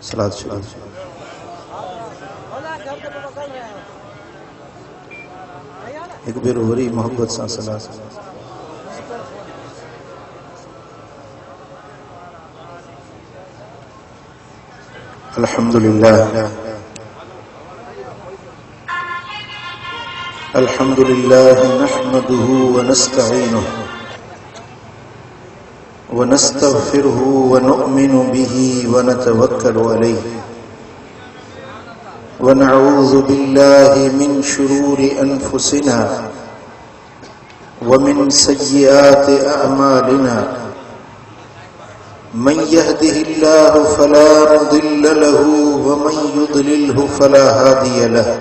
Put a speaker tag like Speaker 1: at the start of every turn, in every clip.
Speaker 1: सलात शुरू। एक बेर वरी मोहब्बत सा सलात। अल्हम्दुलिल्लाह अल्हम्दुलिल्लाह नहमदुहु व नस्तईनुहु व नस्तगफिरुहु व नु'मिनु बिही व नतवक्कलु अलैहि व नऊज़ु बिल्लाहि मिन शुरूरि अनफुसिना व मिन सय्यिआति अअमालिना मन यहदिहिल्लाहु फला मुदिल्ल लहु व मन युद्लिलहु फला हादिय लहु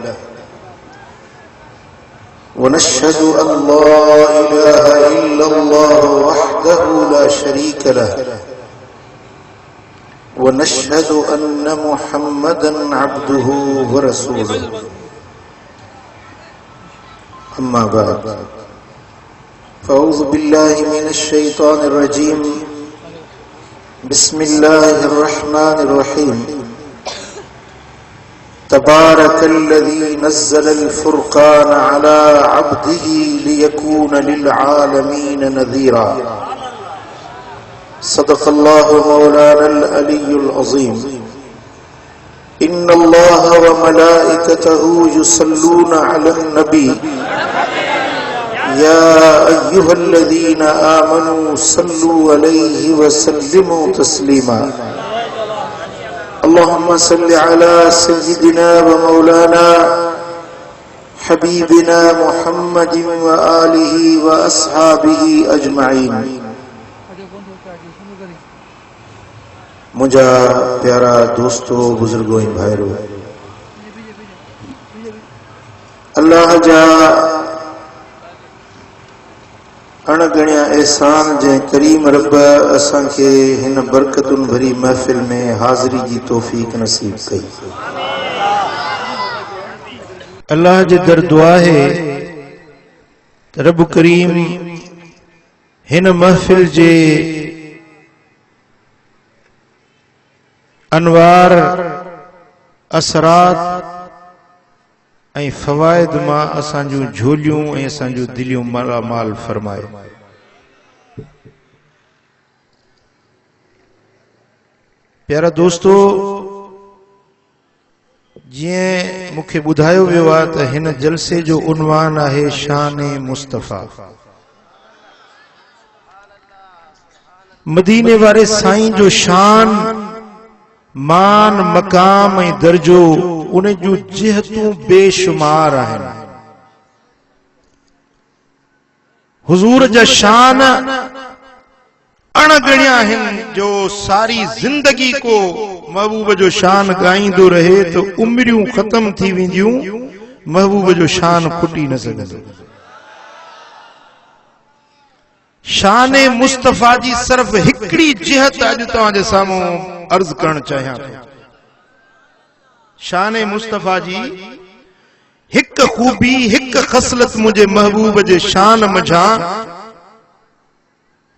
Speaker 1: व नशहदु अन ला इलाहा इल्लल्लाहु वहदहु ला शरीक लहु व नशहदु अन्न मुहम्मदन अब्दुहु व रसूलुहु अम्मा बाद फ़अऊज़ु बिल्लाहि मिनश शैतानिर रजीम बिस्मिल्लाहिर रहमानिर रहीम तबारकल्लज़ी नज़्ज़लल फ़ुरक़ान अला अब्दिही लियकून लिल आलमीन नज़ीरा सदक़ल्लाहु मौलानल अलियुल अज़ीम इन्नल्लाह व मलाइकतहु युसल्लूना अलन नबी या अय्युहल्लज़ीना आमनू सल्लू अलैहि व सल्लिमू तस्लीमा अल्लाहुम्मा सल्लि अला सय्यिदिना व मौलाना हबीबिना मुहम्मदिन व आलिहि व अस्हाबिहि अजमईन। मुझा प्यारा दोस्तों बुजुर्गों भाइरों, अल्लाह जा अणगणिया एहसान जै करीम रब असां खे हिन बरकतुन भरी महफिल में हाज़री जी तौफीक नसीब कई। अल्लाह जे दर दुआ है रब करीम हिन महफिल जे अनवार असरात ऐं फ़वाइद मां असांजूं झोलियूं ऐं असांजूं दिलियूं मालामाल फरमाए। प्यारा दोस्तो, जीअं मूंखे ॿुधायो वियो आहे त हिन जलसे जो उन्वान आहे शान मुस्तफ़ा। मदीने वारे साईं जो शान, मान, मकाम ऐं दर्जो उन जूं जिहतूं बेशुमार आहिनि। हुजूर जा शान अणगणिया आहिनि जो सारी जिंदगी को महबूब जो शान गाईंदो रहे तो उम्रियूं ख़त्म थी वेंदियूं, महबूब जो शान खुटी न सघंदो। शान मुस्तफ़ा जी सिर्फ हिकड़ी जिहत अॼु तव्हांजे साम्हूं अर्ज करण चाहियां थो। शान मुस्तफ़ा जी हिक खूबी, हिक खसलत मुझे महबूब जे शान मझा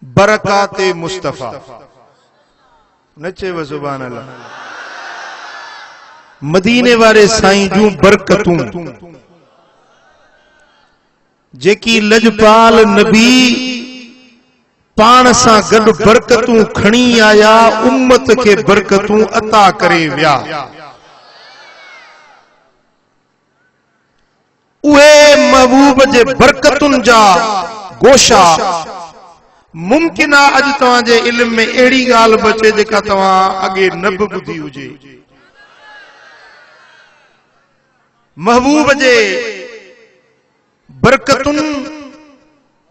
Speaker 1: बरकात मुस्तफ़ा। नचे व सुभान अल्लाह। मदीने वारे साईं जूं बरकतूं जेकी लजपाल नबी पान सां गॾु बरकतूं खणी आया, उम्मत खे बरकतूं अता करे विया। उहे महबूब जे बरकतुनि जा गोशा मुमकिन आहे अॼु तव्हांजे इल्म में अहिड़ी ॻाल्हि बचे जेका तव्हां अॻे न बि ॿुधी हुजे। महबूब जे बरकतुनि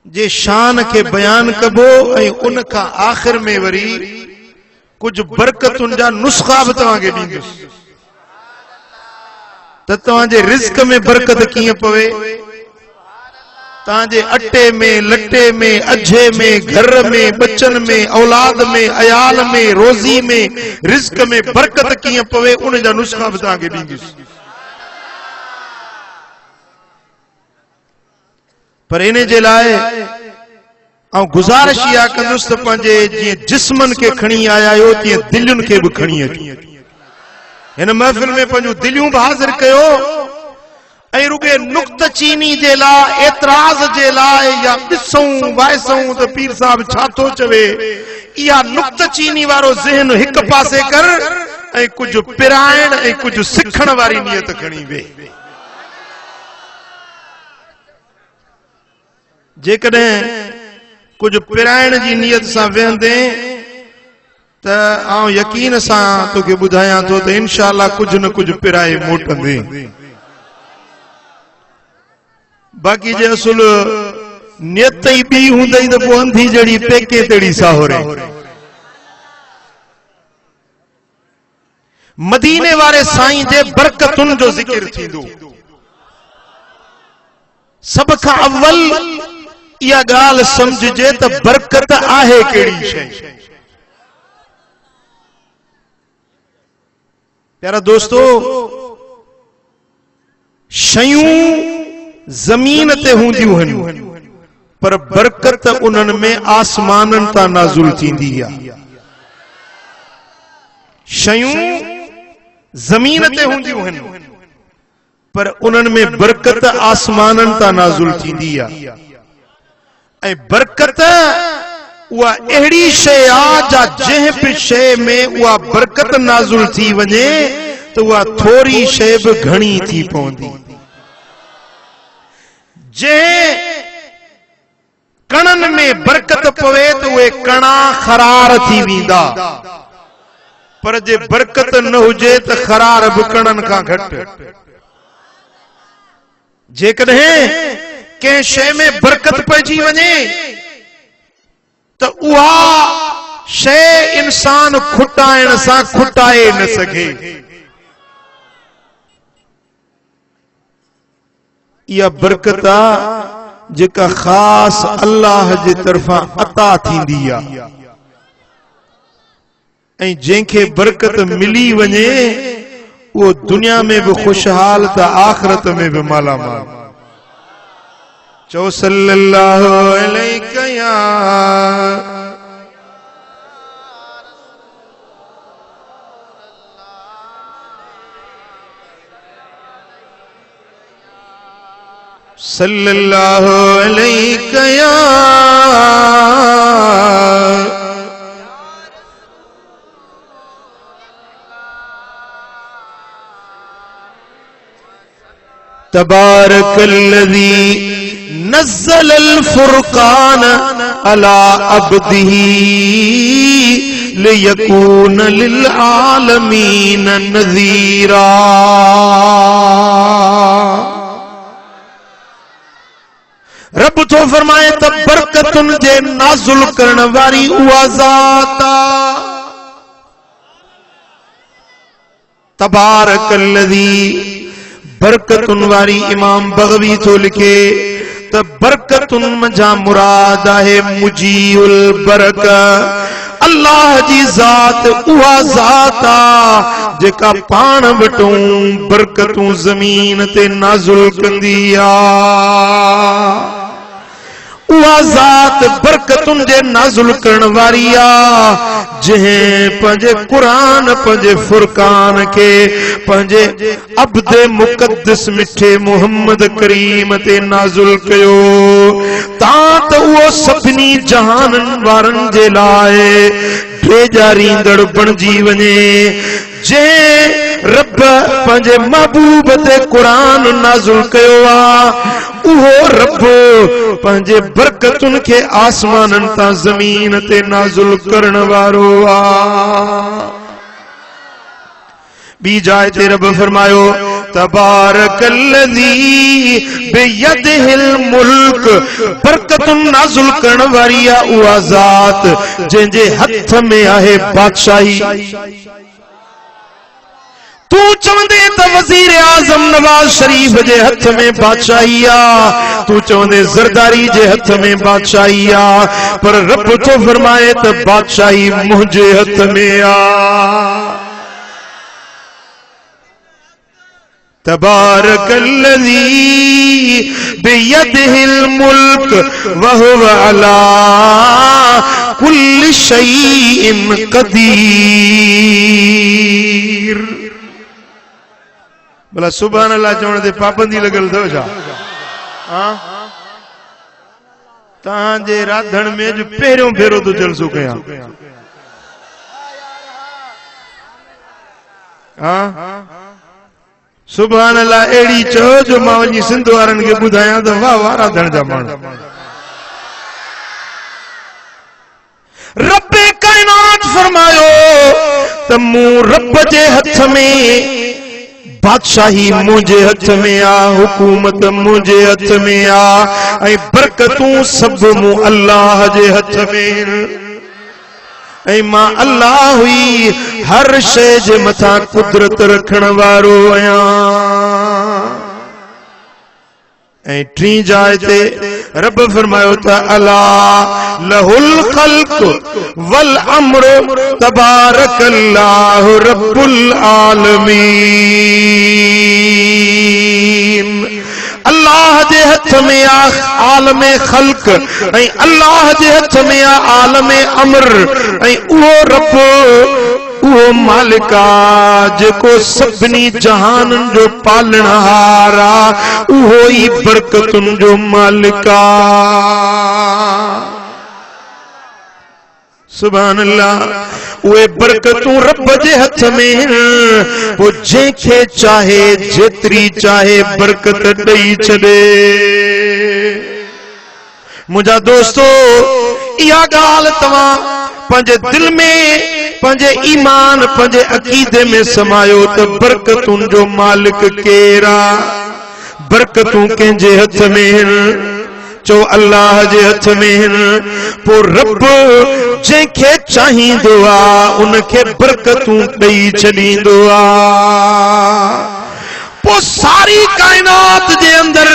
Speaker 1: जे शान के बयान कबो ऐं उन खां आखिर में वरी कुछ बरकतुनि जा नुस्खा भी तव्हांखे ॾींदुसि त तव्हांजे रिज़्क में बरकत कीअं पवे, तव्हांजे अटे में, लटे में, अझे में, घर में, बच्चन में, औलाद में, अयाल में, रोज़ी में, रिज़्क में बरकत कीअं पवे उन जा नुस्खा भी तव्हांखे ॾींदुसि। पर इन जे लाइ ऐं गुज़ारिश इहा कंदुसि त पंहिंजे जीअं जिस्मनि खे खणी आया आहियो तीअं दिलुनि खे बि खणी अचो। इन महफिल में पंहिंजूं दिलियूं बि हाज़िर कयो ऐं रुगे नुक्त चीनी जे लाइ एतराज़ जे लाइ या ॾिसूं वाइसूं त पीर साहब छा थो चवे, इहा नुक्त चीनी वारो ज़हन हिक पासे कर ऐं कुझु पिराइण ऐं कुझु सिखण वारी नियत खणी वे। जेकॾहिं कुझु पिराइण जी नियत सां वेहंदे त आउं यकीन सां तोखे ॿुधायां थो त इंशाअल्लाह कुझु न कुझु पिराए मोटंदे। बाक़ी जे असुल नियत ई ॿी हूंदई त पोइ अंधी जहिड़ी पेके तहिड़ी साहुरे। मदीने वारे साईं जे बरकतुनि जो ज़िक्र थींदो। सब खां अव्वल इहा ॻाल्हि समझजे त बरकत आहे कहिड़ी शइ। प्यारा दोस्तो, शयूं ज़मीन ते हूंदियूं आहिनि पर बरकत उन्हनि में आसमाननि तां नाज़ुल थींदी आहे। शयूं ज़मीन ते हूंदियूं आहिनि पर उन्हनि में बरकत आसमाननि तां नाज़ुल थींदी आहे। ऐं बरकत उहा अहिड़ी शइ आहे जा जंहिं बि शइ में उहा बरकत नाज़ुल थी वञे त उहा थोरी शइ बि घणी थी पवंदी। जंहिं कणनि में बरकत पवे त उहे कणा खरार थी वेंदा, पर जे बरकत न हुजे त खरार बि कणनि खां घटि। जेकॾहिं कंहिं शइ में बरकत पइजी वञे त उहा शइ इंसान खुटाइण सां खुटाए न सघे। इहा बरकत आहे जेका ख़ास अल्लाह जे तरफ़ां अता थींदी आहे। ऐं जंहिंखे बरकत मिली वञे वो दुनिया में भी खुशहाल था, आखिरत में भी मालामाल। चो सल्लल्लाहु अलैहि या सल्लल्लाहु अलैहि या तबारकल्लज़ी नज़्ज़लल फुरक़ान अला अब्दिही लियकून लिल आलमीन नज़ीरा। रब तो फरमाए त बरकतुन जे नाज़ुल करण वारी उहा ज़ात तबारकल्लज़ी बरकतुन वारी। इमाम बग़वी तो लिखे त बरकतुन मजा मुराद है मुजीउल बरकत। अल्लाह जी ज़ात उहा ज़ात आ जेका पाण वटूं बरकतूं ज़मीन ते नाज़ुल कंदी आ। उहा ज़ात बरकतुन जे नाज़ुल करण वारी आ जंहिं पंहिंजे क़ुरान पंहिंजे फुरकान के पंहिंजे अब्द मुक़द्दस मिठे मोहम्मद करीम ते नाज़ुल कयो तां त उहो सभिनी जहाननि वारनि जे लाइ बेजारींदड़ बणिजी वञे। जंहिं रब पंहिंजे महबूब ते क़ुरान नाज़ुल कयो आ उहो रब पंहिंजे बरकतुन खे आसमाननि तां ज़मीन ते नाज़ुल करण वारो आ। बी जाए ते रब फरमायो तबारकल्लज़ी बियदिहिल मुल्क। बरकतुन नाज़ुल करण वारी आ उहा ज़ात जंहिंजे हथ में आहे बादशाही। तू चवंदे त वज़ीर आज़म नवाज शरीफ जे हथ में बादशाही आ, तू चवंदे ज़रदारी जे हथ में बादशाही आ, पर रब तो फरमाए त बादशाही मुझे हथ में आ। तबारकल्लज़ी बियदिहिल मुल्क व हुवा अला कुल्लि शैइन क़दीर। भला सुभान अल्लाह चवण ते पाबंदी लगल थो छा? हाँ तांजे राधण में जो पहिरियों भेरो तो जलसो कया। हाँ सुभान अल्लाह एड़ी चो जो मां वञी सिंध वारन के बुधाया तो वाह वाह राधण जा माण्हू। रब्बे कायनात फरमायो त मूं रब जे हथ में, बादशाही मुझे हथ में आ, हुकूमत मुझे हथ में आ, ऐं बरकतूं सब मूं अल्लाह जे हथ में। ऐं मां अल्लाह हुई हर शय जे मथां कुदरत रखण वारो आहियां। ऐं टी जाइ ते रब फरमायो त अला लहुल खल्क वल अम्र तबारकल्लाहु रब्बुल आलमीन। अल्लाह जे हथ में आ आलम खल्क, ऐं अल्लाह जे हथ में आ आलम अमर, ऐं उहो रब उहो मालिका जेको सभिनी जहानन जो पालनहार आ, उहो ई बरकतुन जो मालिका। सुभान अल्लाह। उहे बरकतूं रब जे हथ में वो जंहिंखे चाहे जेतरी चाहे बरकत ॾेई छॾे। मुंहिंजा दोस्तो इहा ॻाल्हि तव्हां पंहिंजे दिल में, पंहिंजे ईमान, पंहिंजे अकीदे में समायो त बरकतुनि जो मालिक केरु आ? बरकतूं कंहिंजे हथ में? चो अल्लाह जे हथ में। पो रब जंहिंखे चाहींदो आ उनखे बरकतूं ॾेई छॾींदो आ। पो सारी कायनात जे अंदर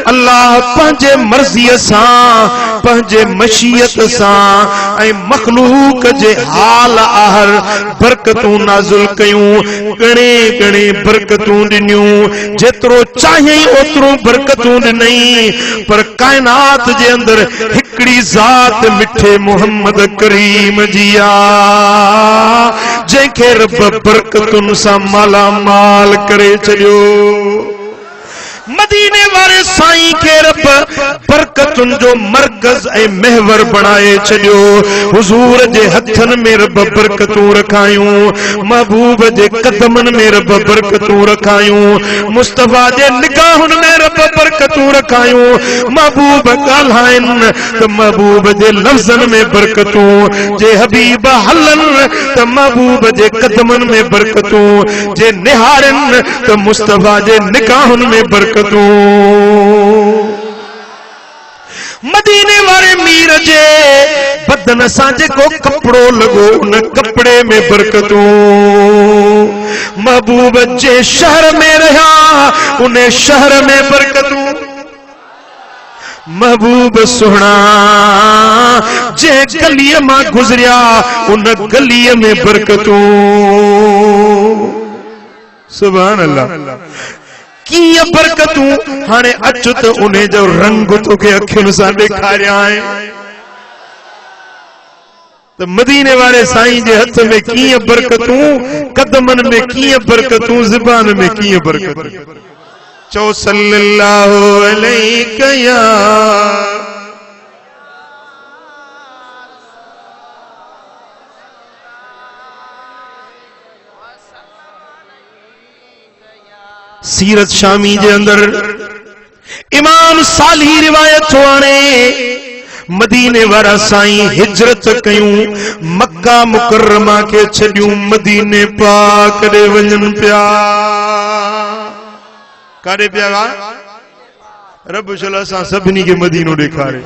Speaker 1: अल्लाह पंहिंजे मर्ज़ीअ सां, पंहिंजे मशीयत सां ऐं मखलूक जे हाल आहर बरकतूं नाज़िल कयूं। घणे घणे बरकतूं ॾिनियूं, जेतिरो चाहियई ओतिरो बरकतूं ॾिनई। पर कायनात जे अंदर हिकड़ी ज़ात मिठे मोहम्मद करीम जी आ, जंहिंखे रब बरकतुनि सां मालामाल करे छॾियो। मदीने वारे साईं खे रब बरकतुनि जो मरकज़ ऐं महवर बणाए छॾियो। हुज़ूर जे हथनि में रब बरकतूं रखायूं, महबूब जे कदमनि में रब बरकतूं रखायूं, मुस्तफा जे निगाहुनि में रब बरकतूं रखायूं। महबूब ॻाल्हाइनि त महबूब जे लफ़्ज़नि में बरकतूं, जे हबीब हलनि त महबूब जे कदमनि में बरकतूं, जे निहारनि त मुस्तफा जे निगाहुनि में बरकतूं। मदीने वारे मीर जे बदन सां जेको कपड़ो लॻो उन कपड़े में बरकतूं। महबूब जे शहर में रहिया उन शहर में बरकतूं। महबूब सुहिणा जे गलीअ मां गुज़रिया उन गलीअ में बरकतूं। सुभान अल्लाह। कीअं बरकतूं हाणे अचु त उन जो रंग तोखे अखियुनि सां ॾेखारिया आहे। त मदीने वारे साईं जे हथ में कीअं बरकतूं, कदमनि में कीअं बरकतूं, ज़ुबान में कीअं बरकतूं। चो सल्लल्लाहु अलैहि या सीरत शामी जे अंदर इमाम साली रिवायत थो आणे। मदीने वारा साईं हिजरत कयूं, मक्का मुकर्रमा के छॾियूं, मदीने पाक ॾे वञनि पिया। काॾे पिया? रब शला सां सभिनी खे मदीनो ॾेखारे।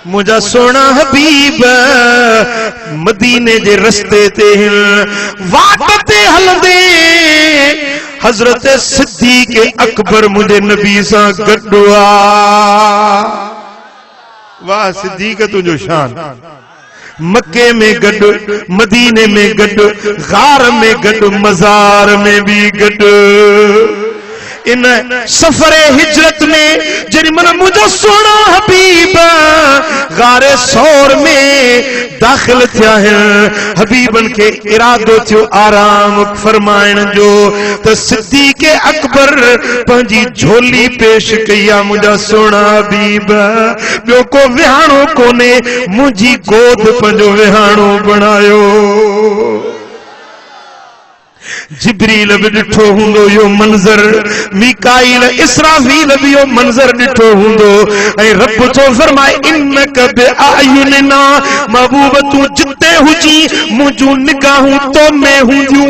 Speaker 1: मुझा सोना हबीब मदीने जे रस्ते ते वाट ते हलंदे हजरत सिद्दीक़ अकबर मुझे नबी सां गॾु आ। वाह सिद्दीक़ तुझो शान। मक्के में गॾु, मदीने में गॾु, गार में गॾु, मज़ार में भी गॾु। इन सफरे हिजरत में जरी मन मुझा सोना हबीब गारे सौर में दाखिल थिया है हबीबन के इरादो थियो आराम फरमाइण जो तो सिद्दीक़ अकबर पंजी झोली पेश कया मुझा सोना हबीब बियो को विहाणो कोने मुझी गोद पंजो विहाणो बनायो जिब्रील भी डिठो हुंदो यो मंजर मीकाईल इसराफील भी यो मंजर डिठो हुंदो ऐ रब तो फरमाए इन्नक बिआयुनिना महबूब तू जिते हुजी मुझू निगाहूं तो में हुंदियूं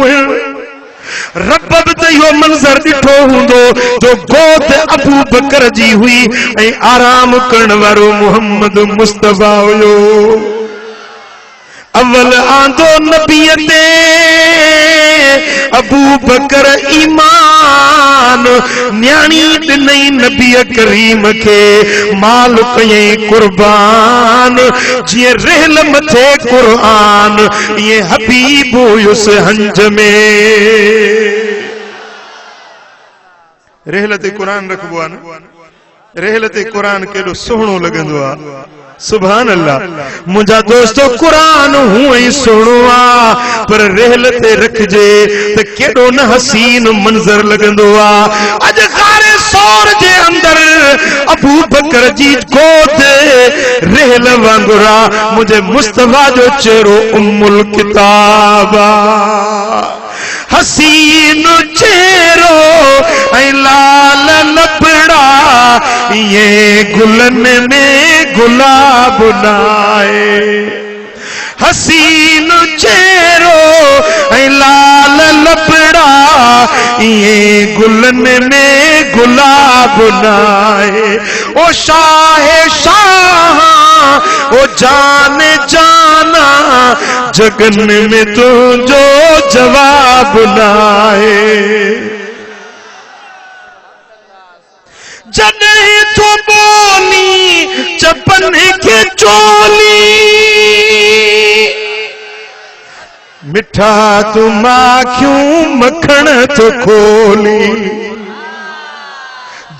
Speaker 1: रब भी यो मंजर डिठो हुंदो जो गोद अबू बकर जी हुई ऐ आराम करण वारो मोहम्मद मुस्तफा हुयो अव्वल आंदो नबीयते अबू बकर ईमान न्याणी दिनई नबी करीम के माल कये कुर्बान जिए रहल मथे कुरान ये हबीब युस हंज में रहलते कुरान रखबो आ न रहलते कुरान केडो सोहणो लगंदो आ सुभान अल्लाह मुझा दोस्तों कुरान हूं ही सुनवा पर रहलते रखजे ते केडो न हसीन मंजर लगंदो आ अज गारे सौर जे अंदर अबू बकर जी गोद रहल वांगुरा मुझे मुस्तफा जो चेहरो उम्मुल किताबा हसीन चेहरो ऐ लाल लपड़ा ये गुलन में गुलाब नाए हसीन चेहरो ऐ लाल लपड़ा ये गुलन में गुलाब नाए ओ शाह शाह ओ जान जाना जगन में तो जो जवाब नाए जने तो बोली चपन के चोली मिठा तुम क्यों मखण तो खोली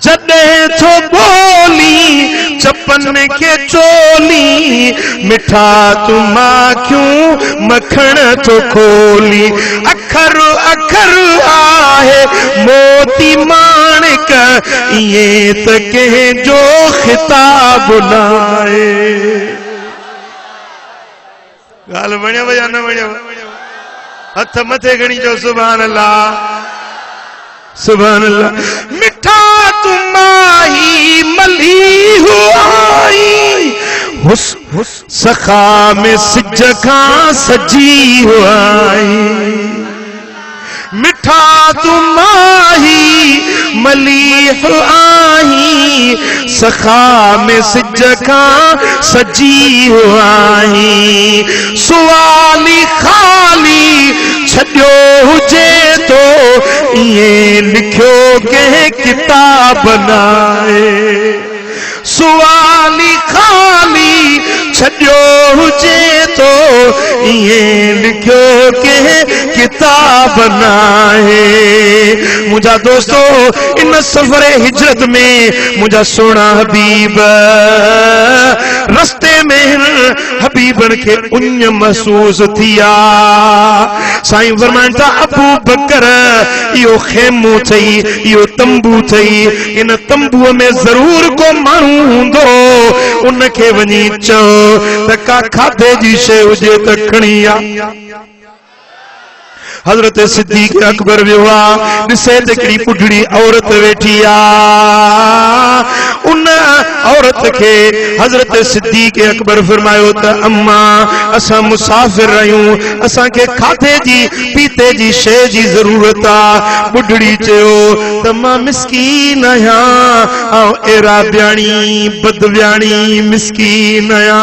Speaker 1: जने तो बोली चपन के चोली मिठा तुम क्यों मखण तो खोली अखर अखर आहे मोती माणिक ये तके जो खिताब नाए गाल बणिया या न बणिया हथ मथे गणी जो सुभान अल्लाह सुभान अल्लाह मिठा तुम्हारी मली हुआई हुस हुस सखा में सिजखा सजी हुआई मिठा तुम्हारी मलीह आई सखा में सिजखा सजी हुआई सुवाली खाली छड़ियो हुजे तो ये लिखो के किताब बनाए सुवाली खाली छड़ियो हुजे तो ये लिखो के किताब बनाए मुझा दोस्तों इन सफरे हिजरत में मुझा सोना हबीब रस्ते में हबीबन के उन महसूस थिया साईं फरमाइता अबू बकर यो खेमो थई यो तंबू थई इन तंबू में जरूर को माण्हू हूंदो उनखे वञी चओ त का खाधे जी शइ हुजे त खणी आ हजरत सिद्दीक़ अकबर विवा दिसे तकड़ी पुडड़ी औरत वेठी आ उन औरत के हजरत सिद्दीक़ अकबर फरमायो त अम्मा असा मुसाफिर रहियूं असा के खाधे जी पीते जी शे जी जरूरत आ बुढ़ड़ी चयो त मां मिस्कीन आया औ एरा ब्याणी बदव्याणी मिस्कीन आया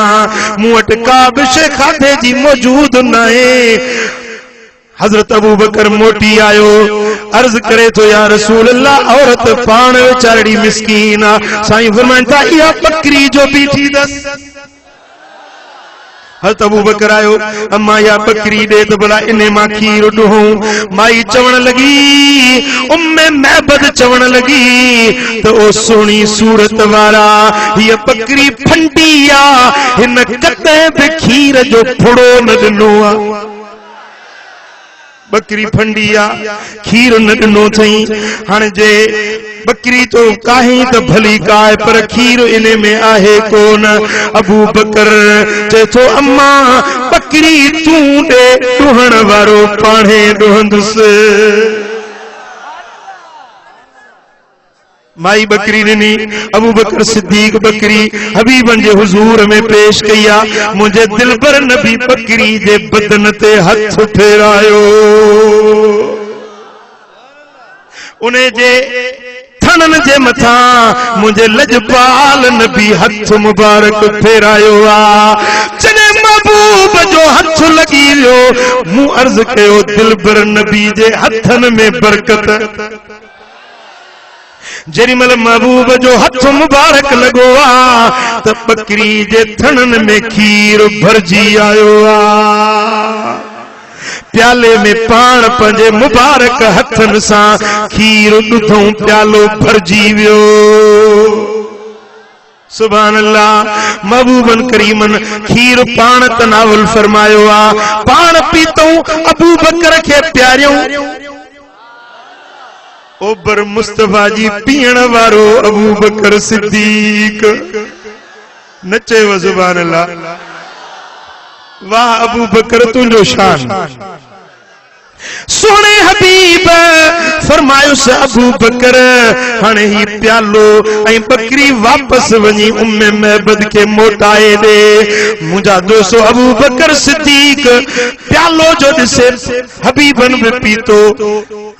Speaker 1: मूं वट का बि शे खाधे जी मौजूद नाहे हजरत अबू बकर मोटी आयो अर्ज करे तो या रसूल अल्लाह औरत पाण वेचारड़ी मिस्कीन आ साईं फरमाइता इहा बकरी जो बीठी दस हज़रत अबू बकर आयो, अम्मा या बकरी दे तो भला इन्हें मां खीर ॾूं। माई चवण लगी, उम्मे महबद चवण लगी तो ओ सोनी सूरत वारा ये बकरी फंडी आ, हिन कदे बि खीर जो फुड़ो न ॾिनो आ। बकरी फंडी आ, खीर न ॾिनो थई। हाणे जे बकरी तो काहे तो भली काए पर खीर इने में आहे कोन। अबू बकर चए थो अम्मा बकरी तू दे ॾुहण वारो पाणे ॾुहंदुसि। माई बकरी ॾिनी, अबू बकर सिद्दीक बकरी हबीबन जे हुजूर में पेश कया। मुझे दिलबर नबी बकरी जे बदन ते हथ फेरायो, उन्हें जे थनन जे मथा मुझे लजपाल नबी हथ मुबारक फेरायो आ। जने महबूब जो हथ लगी वियो, मूं अर्ज कयो दिलबर नबी जे हथन में बरकत। जेरी मल महबूब जो हथ मुबारक लगो आ त बकरी जे थनन में खीर भरजी आयो आ। प्याले में पान पंजे मुबारक हथन सा खीर ॾुधऊं, प्यालो भरजी वियो। सुभान अल्लाह। महबूबन करीमन खीर पान तनावुल फरमायो आ, पान पीतऊं, अबू बकर के प्यारियों ओबर मुस्तफा जी पीण वारो अबू बकर सिद्दीक नचे व सुभान अल्लाह। वाह अबू बकर तुझो शान। सोने हबीब फरमायो से अबू बकर हाणे ही प्यालो ऐं बकरी वापस वनी उम्मे महबद के मोटाए दे। मुझा दोस्तो अबू बकर सिद्दीक प्यालो जो दिसे हबीबन भी पीतो,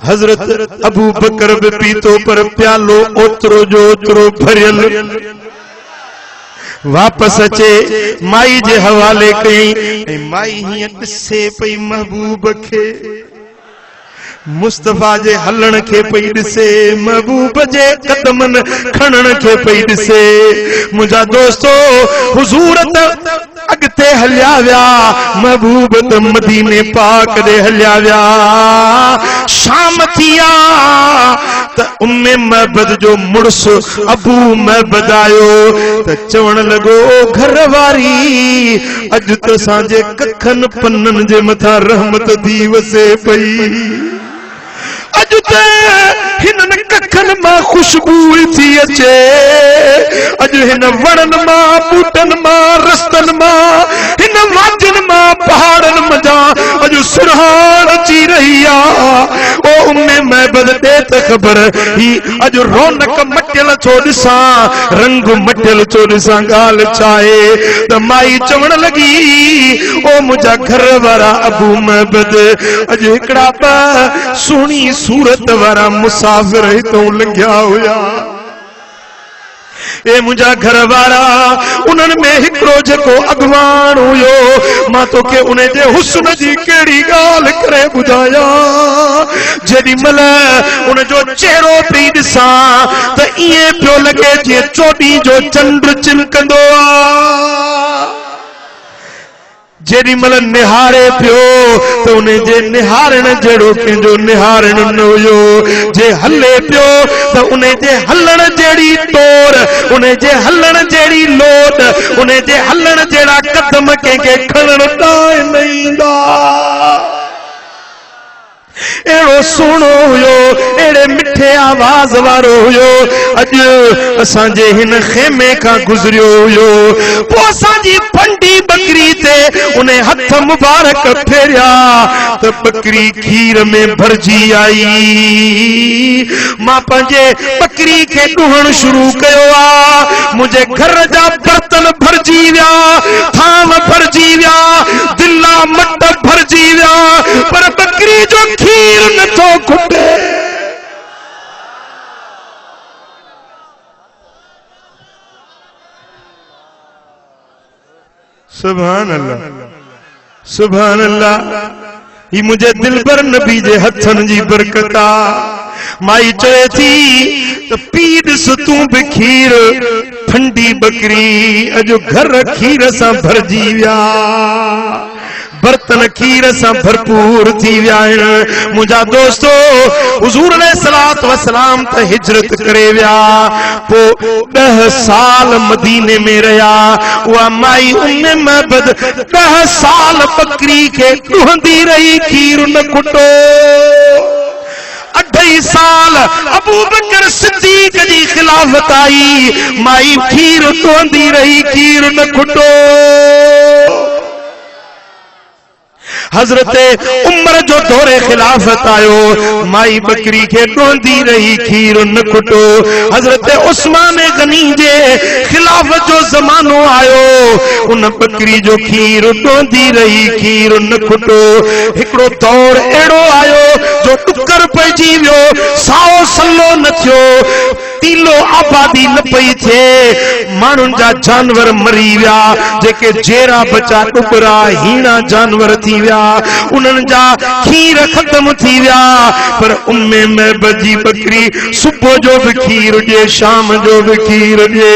Speaker 1: हजरत अबू बकर भी पीतो, पर प्यालो ओतरो जो ओतरो भरियल। वापस अचे माई जे हवाले कई, माई हीअं ॾिसे पई महबूब खे, मुस्तफा जे हलण के पई ॾिसे, महबूब जे कदमन खणण के पई ॾिसे। मुझा दोस्तो हुजूर त अगते हलिया विया, महबूब त मदीने पाक दे हलिया विया। शाम थिया त उम्मे महबद जो मुड़स अबू महबद आयो त चवण लगो घर वारी अज त असांजे कखन पन्नन जे मथा रहमत थी वसे पई। अज ते हिनन कखन मां खुशबू थी अचे, अज हिन वणन मां बूटन मां रस्तन मां हिन वाजन मां पहाड़न मजा अज सुरहान अची रही आ। ओ उम्मे महबद दे त खबर ही अज रौनक मटियल छो ॾिसां, रंग मटियल छो ॾिसां, ॻाल्हि छाहे त माई चवण लगी ओ मुंहिंजा घर वारा अबू महबद अज हिकड़ा ॿ सुहिणी सूरत वारा मुसाफिर हितों लंघिया हुया। ए मुझा घर वारा उन्हनि में हिकिड़ो जेको अॻवान हुयो, मां तोखे उन जे हुस्न जी कहिड़ी ॻाल्हि करे ॿुधायां। जेॾी महिल उन जो चेहरो पई ॾिसां त ईअं पियो लॻे जीअं चोॾीं जो चंड चिमकंदो आ। जेॾी महिल निहारे पियो त उन जे निहारण जहिड़ो कंहिंजो निहारण न हुयो। जे हले पियो त उन जे हलण जहिड़ी तोर, उन जे हलण जहिड़ी लोट, उन जे हलण जहिड़ा कदम कंहिंखे खणण न ईंदा। एड़ो सोनो हुयो, एड़े मिठे आवाज वारो हुयो। अज असांजे हिन खेमे का गुजरियो हुयो, पो असांजी फंडी बकरी ते उन हथ मुबारक फेरिया त बकरी खीर में भरजी आई। मां पंहिंजे बकरी के ॾुहण शुरू कयो आ। मुझे घर जा बर्तन भरजी विया, थाम भरजी विया, दिला मट भरजी विया, पर बकरी जो खीर न तो खुटे। सुभान अल्लाह, सुभान अल्लाह। ये मुझे दिलबर नबी जे हथन जी बरकत आ। माई चए थी तो पीड़ से तू भी खीर ठंडी बकरी अजो घर खीर से भरजी विया बर्तन खीर से भरपूर थी विया मुझा दोस्तो हुजूर अलैहिस्सलातु वस्सलाम त हिजरत करे विया पो 10 साल मदीने में रहा वा माई उम्मे महबद 10 साल बकरी के दुहंदी रही खीर न कुटो 2.5 साल अबू बकर सिद्दीक जी खिलाफत आई माई खीर दुहंदी रही खीर न कुटो हजरत उमर जो दौरे खिलाफत आयो माई बकरी के डोंदी रही खीर न कुटो हजरत उस्मान गनी जे खिलाफत जो जमानो आयो उन बकरी जो खीर डोंदी रही खीर न कुटो हिकड़ो दौर एड़ो आयो जो टुकर पइजी वियो साओ सल्लो न थियो तीलो आबादी न पई थे मानुन जा जानवर मरी विया जेके जेरा बचा टुकरा हीना जानवर थी विया उन्हनि जा खीर खत्म थी विया पर उम्मे महबूब जी बकरी सुबह जो भी खीर जे शाम जो भी खीर जे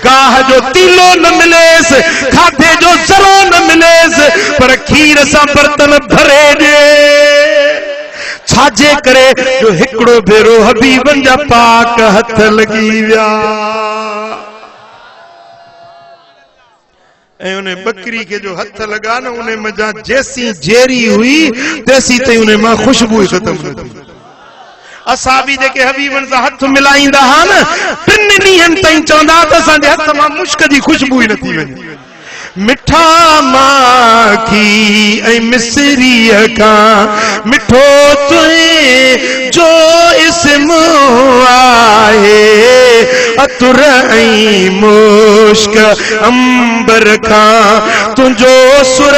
Speaker 1: गाह जो तीलो न मिलेस खाधे जो जरो न मिलेस पर खीर सा बर्तन भरे जे छाजे करे जो हिकड़ो भेरो हबीबन जा पाक हथ लगी विया उन्हें बकरी के जो हथ लगा न उन्हें मजा जैसी जेरी हुई तैसी ते उन्हें मां खुशबू खत्म न थी असाबी जेके हबीबन सा हथ मिलाईंदा हन 3 ॾींहंनि ताईं चवंदा त असांजे हथ मां मुश्क जी खुशबू ई न थी वञे मिठा माखी ऐं मिसरीअ खां मिठो तुए जो इस्म आहे अतुर ऐं मुश्क अंबर खां तुंहिंजो सुर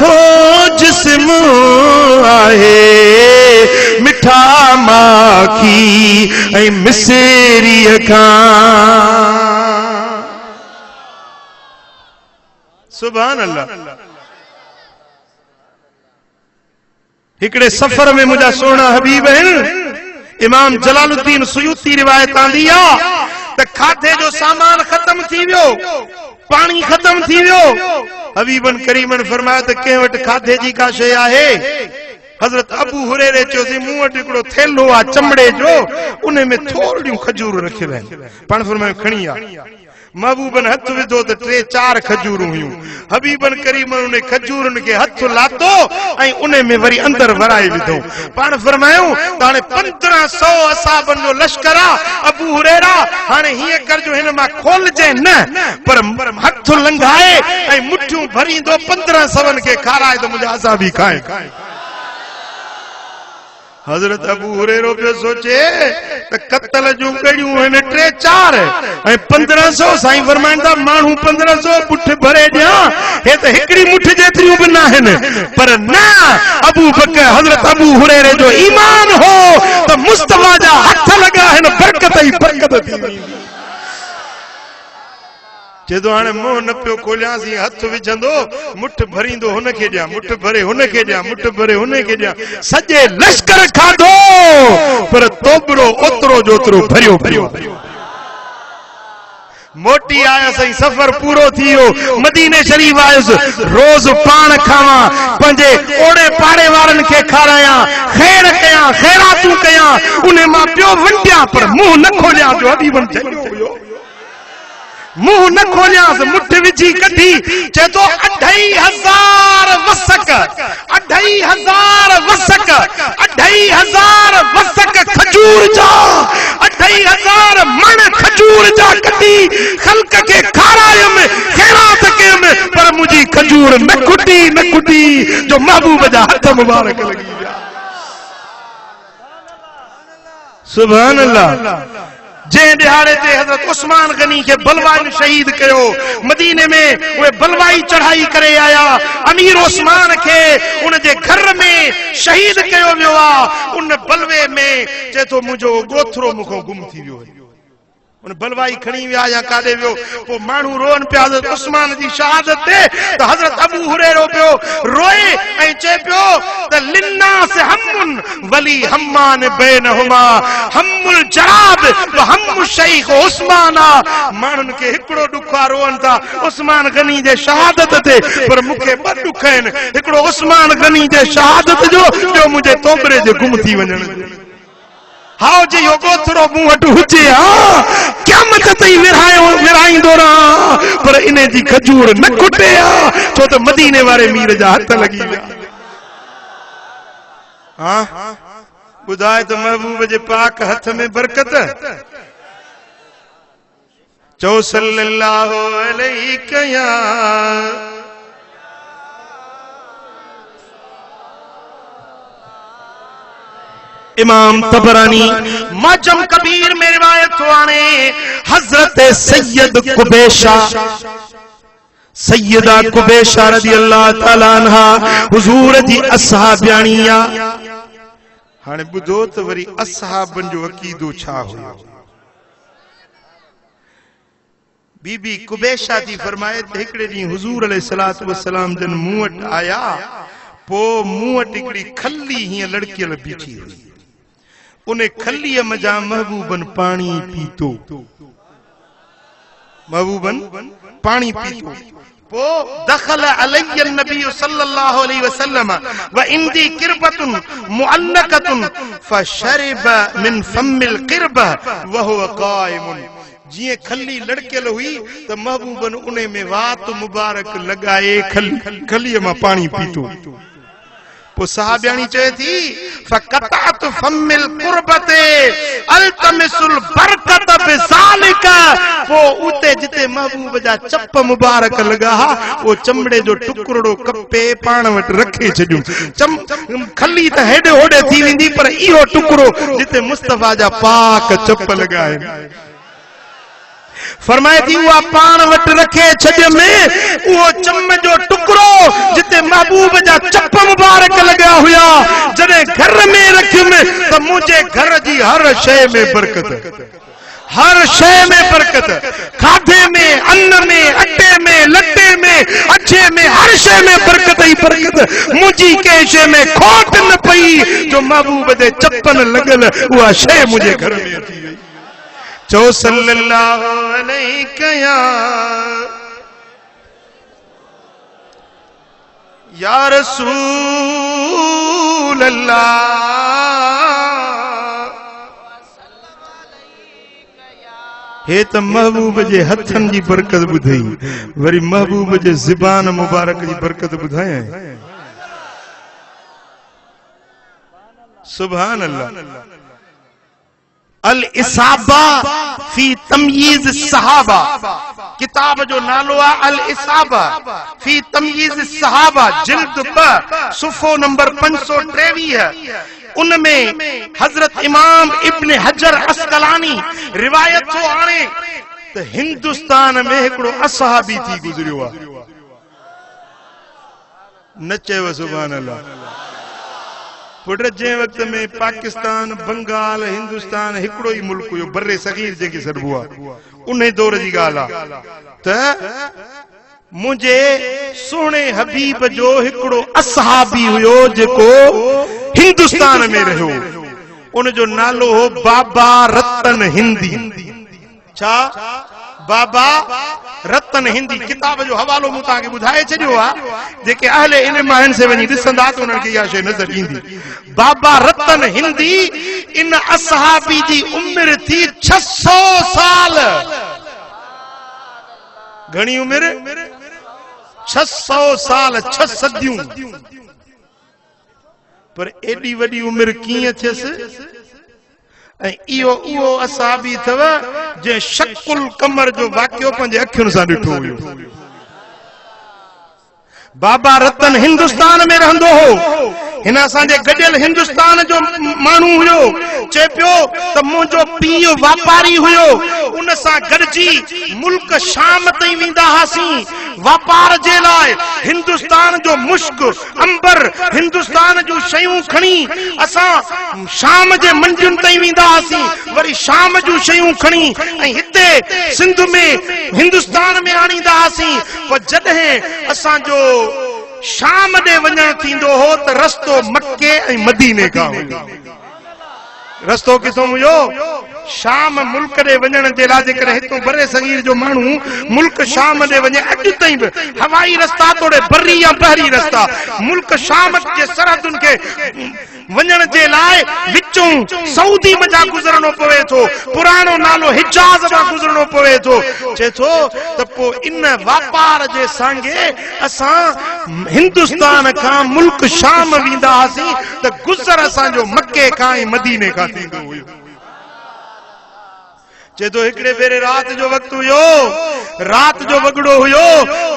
Speaker 1: हो जिस्म आहे मिठा माखी ऐं मिसरीअ खां सुभान अल्लाह हिकड़े सफर में मुझा सोना हबीब हैं इमाम जलालुद्दीन सुयूती रिवायत आंदी आ त खाधे जो सामान खत्म थी वियो पानी खत्म थी वियो हबीबन करीमन फरमाया त के वट खाधे जी का शय आहे हजरत अबू हुरैरे चयोसी मूं वटि हिकड़ो थेलो आ चमड़े जो उन में थोड़ियूं खजूर रखियल आहिनि पाण फरमायो खणी आ महबूबन हथ विधो त 3-4 खजूरूं हुयूं हबीबन करीमन उन खजूरन के हथ लातो ऐं उन में वरी अंदर वराए विधो पाण फरमायूं त हाणे 1500 असाबन जो लश्कर आ अबू हुरैरा हाणे हीअं कर जो हिन मां खोलजे न पर हथ लंघाए ऐं मुठियूं भरींदो 1500 के खाराए त मुंहिंजा असाबी खाए हजरत अबू हुरैरो पे सोचे त कत्ल जूं गड़ियूं आहिनि 3-4 ऐं 1500 साईं फरमाईंदा माण्हू 1500 मुठ भरे ॾियां हे त हिकड़ी मुठ जेतिरियूं बि न आहिनि पर न अबू बकर हजरत अबू हुरैरे जो ईमान हो त मुस्तफा जा हथ लगा आहिनि बरकत ई बरकत थी वेंदी जेदो हाणे मुंह न पियो खोलियांसी हथ विझंदो मुठ भरींदो हुन खे ॾियां मुठ भरे हुन खे ॾियां मुठ भरे हुन खे ॾियां सॼे लश्कर खाधो पर तोबरो ओतिरो जोतिरो भरियो भरियो मोटी आयसि सफर पूरो थी वियो मदीने शरीफ आयुसि रोज पाण खावां पंहिंजे ओड़े पाड़े वारनि खे खारायां खैर कयां खैरातूं कयां उन मां पियो वंडियां पर मुंह न खोलियां जो हबीबन चयो हुयो मुंह न खोलियांस मुठ विझी कढी चए तो 2500 वसक 2500 वसक 2500 वसक खजूर जा 2500 मण खजूर जा कढी खल्क के खारायम खैरात कयम पर मुंहिंजी खजूर न कुटी जो महबूब जा हथ मुबारक लगी विया सुभान अल्लाह जे दिहाड़े ते हजरत उस्मान गनी के बलवाई शहीद कयो मदीने में वे बलवाई चढ़ाई करे आया अमीर उस्मान के उन जे घर में शहीद कयो वियो आ उन बलवे में जे तो मुझो गोथरो मुखो गुम थी वियो उन बलवाई खणी विया या काडे वियो वो मानू रोन पे हजरत उस्मान जी शहादत ते तो हजरत अबू हुरैरो पियो रोए ऐं चे पियो त लिन्नास हमन वली हम्मान बैनहुमा हम्मुल जराब व हम्मु शेख उस्मान मानन के हिकड़ो दुखा रोन था उस्मान गनी जे शहादत ते पर मुखे ब दुख आहिनि हिकड़ो उस्मान गनी जे शहादत जो ॿियो मुझे तोबरे जे गुम थी वञण हाउ जे यो गोथरो मूं वटि हुजे क़यामत ताईं विरहाईंदो रहां पर इने जी खजूर न खुटे छो त मदीने वारे मीर जा हथ लगी विया ॿुधाए त महबूब जे पाक हथ में बरकत चो सल्लल्लाहु अलैहि या इमाम तबरानी माजम कबीर में रिवायत हो आने हजरत सैयद कुबैशा सैयदा कुबैशा रज़ी अल्लाह ताला अन्हा हुजूर जी असहाबियानिया हाने बुधो त वरी असहाबन जो अकीदो छा हो बीबी कुबैशा थी फरमाए त हिकड़े दी हुजूर अलैहिस्सलातु वस्सलाम जन मूं वट आया पो मूं वट हिकड़ी खल्ली हिय लड़कियल बीठी हुई उन्हें खल्लीअ मजा महबूबन पानी पीतो महबूबन पानी पीतो पो दखल अलैहि नबी सल्लल्लाहु अलैहि वसल्लम व इंदी किरबतुन मुअल्लकतुन फशरब मिन फमिल किरबह व हुवा काइमुन जिए खल्ली लड़केल हुई त महबूबन उन्हें में वात मुबारक लगाए खल्लीअ मां पानी पीतो पो साहबियानी चए थी फकतात फमिल कुर्बते अल्तमिसुल बरकत बिसालिका पो उते जिते महबूब जा चप मुबारक लगा वो चमड़े जो टुकड़ो कपे पाण वट रखे छजू खली त हेडे होडे थी विंदी पर इहो टुकड़ो जिते मुस्तफा जा पाक चप लगाए फरमाए थी वो पान वट रखे छज में वो चम जो टुकड़ो जिते महबूब जा चप मुबारक लगा हुआ जने घर में रख में तो मुझे घर जी हर शय में बरकत हर शय में बरकत खाधे में अन्न में अटे में लट्टे में अच्छे में हर शय में बरकत ही बरकत मुझी के शय में खोट न पई जो महबूब दे चप्पन लगल वो शय मुझे घर में अची गई चो सल्लल्लाहु अलैहि या रसूल अल्लाह हे त महबूब जे हथन जी बरकत बुधाई वरी महबूब जे ज़बान मुबारक जी बरकत बुधाए सुभान अल्लाह अल इसाबा फी तमयीज सहाबा किताब जो नालो आ अल इसाबा फी तमयीज सहाबा जिल्द 2 सुफ़ो नंबर 523 उनमें हजरत इमाम इब्न हजर अस्कलानी रिवायत छो आणे त हिंदुस्तान में हिकड़ो असहाबी थी गुजरियो आ न चयो सुभान अल्लाह पुट जे वक्त में पाकिस्तान बंगाल हिंदुस्तान हिकड़ो ही मुल्क हुयो बर्रे सगीर जेके सरबो आ उन्हें दौर जी गाल आ त मुझे सोने हबीब जो हिकड़ो असहाबी हुयो जेको हिंदुस्तान में रहो उन जो नालो हो बाबा रतन हिंदी छा बाबा रतन हिंदी किताब जो हवालो मु ताके बुधाए छडियो आ जेके अहले इल्म आहिन से वनी दिसंदा तो उनन के या शे नजर ईंदी बाबा रतन हिंदी इन असहाबी जी उम्र थी 600 साल घणी उम्र 600 साल 6 सदियों पर एडी वडी उम्र किए थियस इहो उहो असहाबी थव जे शकुल कमर जो वाक्यो पंहिंजे अखियुनि सां ॾिठो हुयो बाबा रतन हिंदुस्तान में रहंदो हो हिन असांजे गडियल हिंदुस्तान जो माण्हू हुयो चए पियो त मुंहिंजो पीउ वापारी हुयो उन सां गॾिजी मुल्क शाम ताईं वेंदा हुआसीं वापार जे लाइ हिंदुस्तान जो मुश्क अंबर हिंदुस्तान जूं शयूं खणी असां शाम जे मंडियुनि ताईं वेंदा हुआसीं वरी शाम जूं शयूं खणी ऐं हिते सिंध में हिंदुस्तान में आणींदा हुआसीं पर जॾहिं असांजो शाम दे वञण थींदो हो त रस्तो मक्के ऐं मदीने खां हुयो। रस्तो किथों हुयो? शाम मुल्क दे वञण जे लाइ जेकर हितों बरे सगीर जो माण्हू मुल्क शाम दे वञे, अॼु ताईं बि हवाई रस्ता तोड़े बरी या बहरी रस्ता मुल्क शाम जे सरहदुनि खे वञण जे लाइ विचों सऊदी मजा गुज़रणो पवे थो, पुराणो नालो हिजाज़ मां गुज़रणो पवे थो। चए थो त पोइ इन वापार जे सांगे असां हिंदुस्तान खां मुल्क शाम वेंदा हुआसीं त गुज़र असांजो मक्के खां ऐं मदीने खां थींदो हुयो। चए तो हिकड़े भेरे रात जो वक्त हुयो, रात जो वगड़ो हुयो,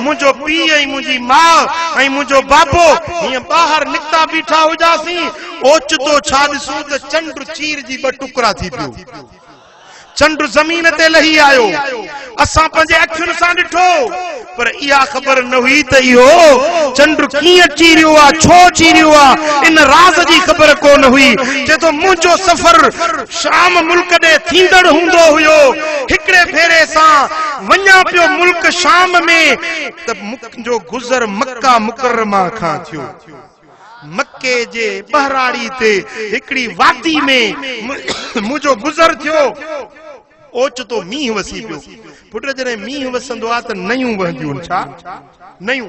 Speaker 1: मुझो पी ऐं मुझी मां ऐं मुझो बाबो हिय बाहर निकता बीठा हुजासीं। ओचितो छा ॾिसूं त चंड चीर जी ॿ टुकड़ा थी पियो, चंड ज़मीन ते लही आयो। असां पंहिंजे अखियुनि सां ॾिठो, पर इहा ख़बर न हुई त इहो चंड कीअं चीरियो आहे, छो चीरियो आहे, इन राज़ जी ख़बर कोन हुई। चए तो मुंहिंजो सफ़र शाम मुल्क ॾे थींदड़ हूंदो हुयो। हिकिड़े भेरे सां वञा पियो मुल्क शाम में त मुंहिंजो गुज़र मक्का मुकर्रमा खां थियो। मक्के जे बहराड़ी ते हिकड़ी वादी में मुंहिंजो गुज़र थियो। ओचितो मींहुं वसी पियो। पुट जॾहिं मींहुं वसंदो आहे त नयूं वहंदियूं आहिनि, छा नयूं,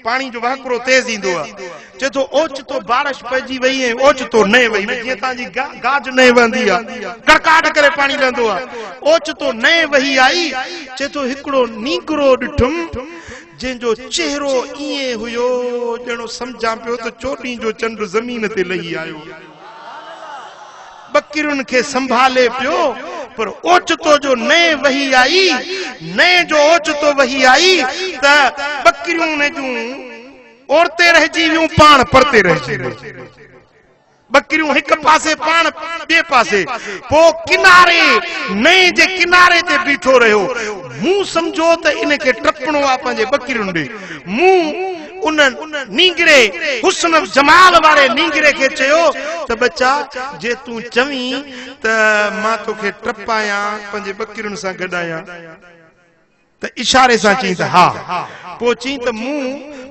Speaker 1: पाणी जो वहकिरो तेज़ ईंदो आहे। चए थो ओचितो बारिश पइजी वई ऐं ओचितो न वई, जीअं तव्हांजी गाज न वहंदी आहे, कड़काट करे पाणी लहंदो आहे, ओचितो न वही आई। चए थो हिकिड़ो नीगरो ॾिठुमि जंहिंजो चेहरो ईअं हुयो ॼणो सम्झां पियो त चोॾीं जो चंड ज़मीन ते लही आयो। बकरियुनि खे संभाले पियो, पर ओचितो जो न वही आई, न जो ओचितो वही आई त बकरियूं जूं औरतें रहिजी वियूं, पाण परते रहिजी वियूं। बकरियूं हिक पासे पाण ॿिए पासे। पोइ किनारे नए जे किनारे ते बीठो रहियो। मूं सम्झो त इनखे टपणो आहे पंहिंजे बकरियुनि ॾे। मूं उन नींगरे हुस्न जमाल वारे नींगरे खे चयो त बच्चा जे तूं चवीं त मां तोखे टपायां पंहिंजे बकरियुनि सां गॾायां त इशारे सां चई त हा। पोइ चई त मूं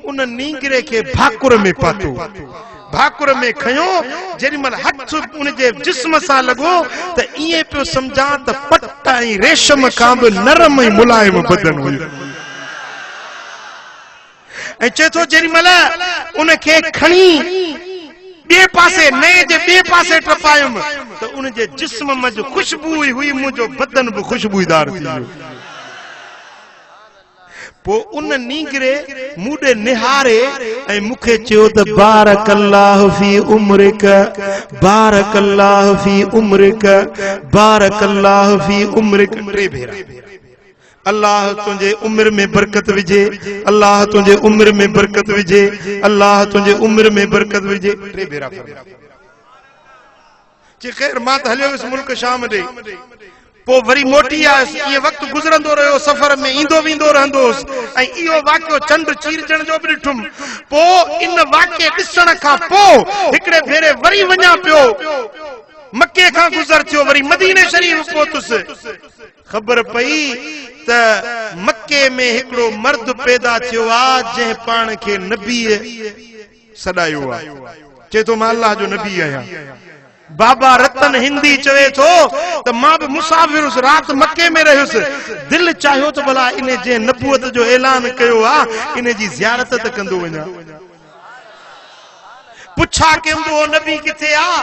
Speaker 1: उन नींगरे खे भाकुर में पातो, भाकुर में खयो। जेॾीमहिल हथ उनजे जिस्म सां लॻो त ईअं पियो सम्झां त पट ऐं रेशम खां बि नरम ऐं मुलायम बदन हुयो। ऐं चए थो जेॾीमहिल उनखे खणी ॿिए पासे नए जे ॿिए पासे टपायुमि त उनजे जिस्म मंझि ख़ुशबू हुई, मुंहिंजो बदन बि ख़ुशबूदार थी वियो। पोइ उन नींगरे मूंॾे निहारे ऐं मूंखे चयो त बारकल्लाहु फी उम्रिक, बारकल्लाहु फी उम्रिक, बारकल्लाहु फी उम्रिक। टे भेरा अल्लाह तुझे उम्र में बरकत विझे, अल्लाह तुझे उम्र में बरकत विझे, अल्लाह तुझे उम्र में बरकत विझे। टे भेरा जी ख़ैर मां त हलियो वियुसि मुल्क शाम ॾे। पोइ वरी मोटी आयुसि। इहो वक़्तु गुज़रंदो रहियो, सफ़र में ईंदो वेंदो रहंदोसि ऐं इहो वाक़ियो चंड चीरजण जो बि ॾिठुमि। पोइ इन वाक़िए ॾिसण खां पोइ हिकिड़े भेरे वरी वञा पियो, मके खां गुज़र थियो, वरी मदीने शरीफ़ पहुतुसि। ख़बर पई त मके में हिकिड़ो मर्द पैदा थियो आहे जंहिं पाण खे नबी सॾायो आहे। चए थो मां अल्लाह जो नबी आहियां। बाबा रतन हिंदी चवे थो त मां बि मुसाफ़िर हुयुसि, राति मके में रहियुसि। दिलि चाहियो त भला इन जे नबूअत जो ऐलान कयो आहे, इन जी ज़ियारत त कंदो वञा। पुछा कंदो नबी किथे आहे?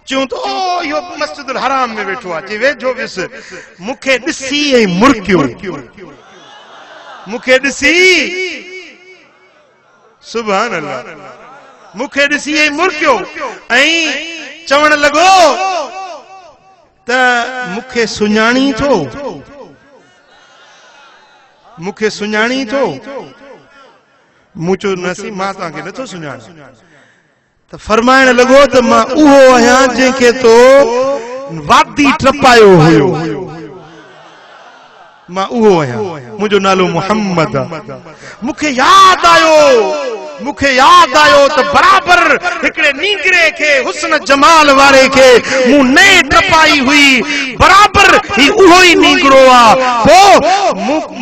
Speaker 1: चयूं त ओ इहो मस्जिदुल हराम में वेठो आहे। चई वेझो वियुसि। मूंखे ॾिसी ऐं मुर्कियो, मूंखे ॾिसी, सुभान अल्लाह, मूंखे ॾिसी ऐं मुर्कियो ऐं चवण लॻो त मूंखे सुञाणी थो, मूंखे सुञाणी थो। मूं चयो नसी मां तव्हांखे नथो सुञाणां। त फरमाइण लॻो त मां उहो आहियां जंहिंखे तो वादी टपायो हुयो, मां उहो आहियां, मुंहिंजो नालो मोहम्मद आहे। मूंखे यादि आयो मुखे याद आयो तो बराबर हिकड़े नीगरे के हुस्न जमाल वाले के मु ने टपाई हुई बराबर ही उहो ही नीगरो आ पो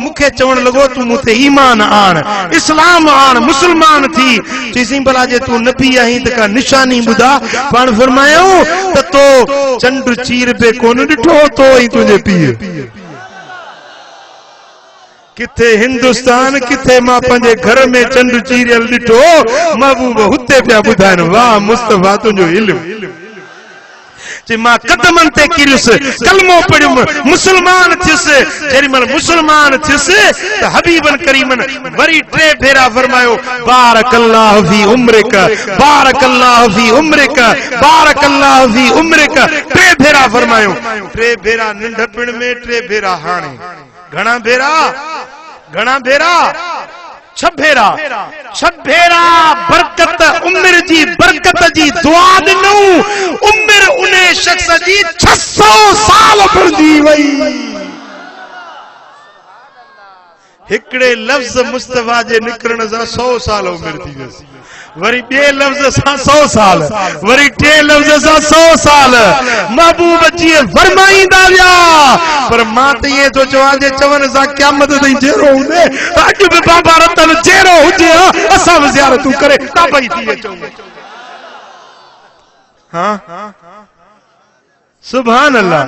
Speaker 1: मुखे चवण लगो तू मुते ईमान आन इस्लाम आन मुसलमान थी चीसी भला जे तू नबी आही त का निशानी बुधा पाण फरमायो त तो चंड चीर पे कोन डिठो तो ही तुझे पिए किथे हिंदुस्तान किथे मां पंजे घर में चंड चीरियल डिठो महबूब हुते पिया बुधाइन वाह मुस्तफा तुझो इल्म जे मां कदमन ते किरियुस कलमो पढ़ियुम मुसलमान थियुस जेरी मन मुसलमान थियुस त हबीबन करीमन वरी 3 भेरा फरमायो बारकल्लाहु फी उम्रिक बारकल्लाहु फी उम्रिक बारकल्लाहु फी उम्रिक 3 भेरा फरमायो 3 भेरा नंढपण में 3 भेरा हाणे घणा भेरा 6 भेरा बरकत उम्र जी बरकत जी दुआ दिनू उम्र उन शख्स जी 600 साल भरजी वई हिकड़े लफ्ज मुस्तफा जे निकरण से 100 साल उम्र थी वसी वरी बे लफ्ज सा 100 साल वरी 3 लफ्ज सा 100 साल महबूब जी फरमाईंदा विया पर मां त ये तो चवां जे चवन सा क़यामत ताईं जेरो हुंदे अज भी बाबा रतन जेरो हुजे असा ज़ियारत करे ताबई थी अचो हां सुभान अल्लाह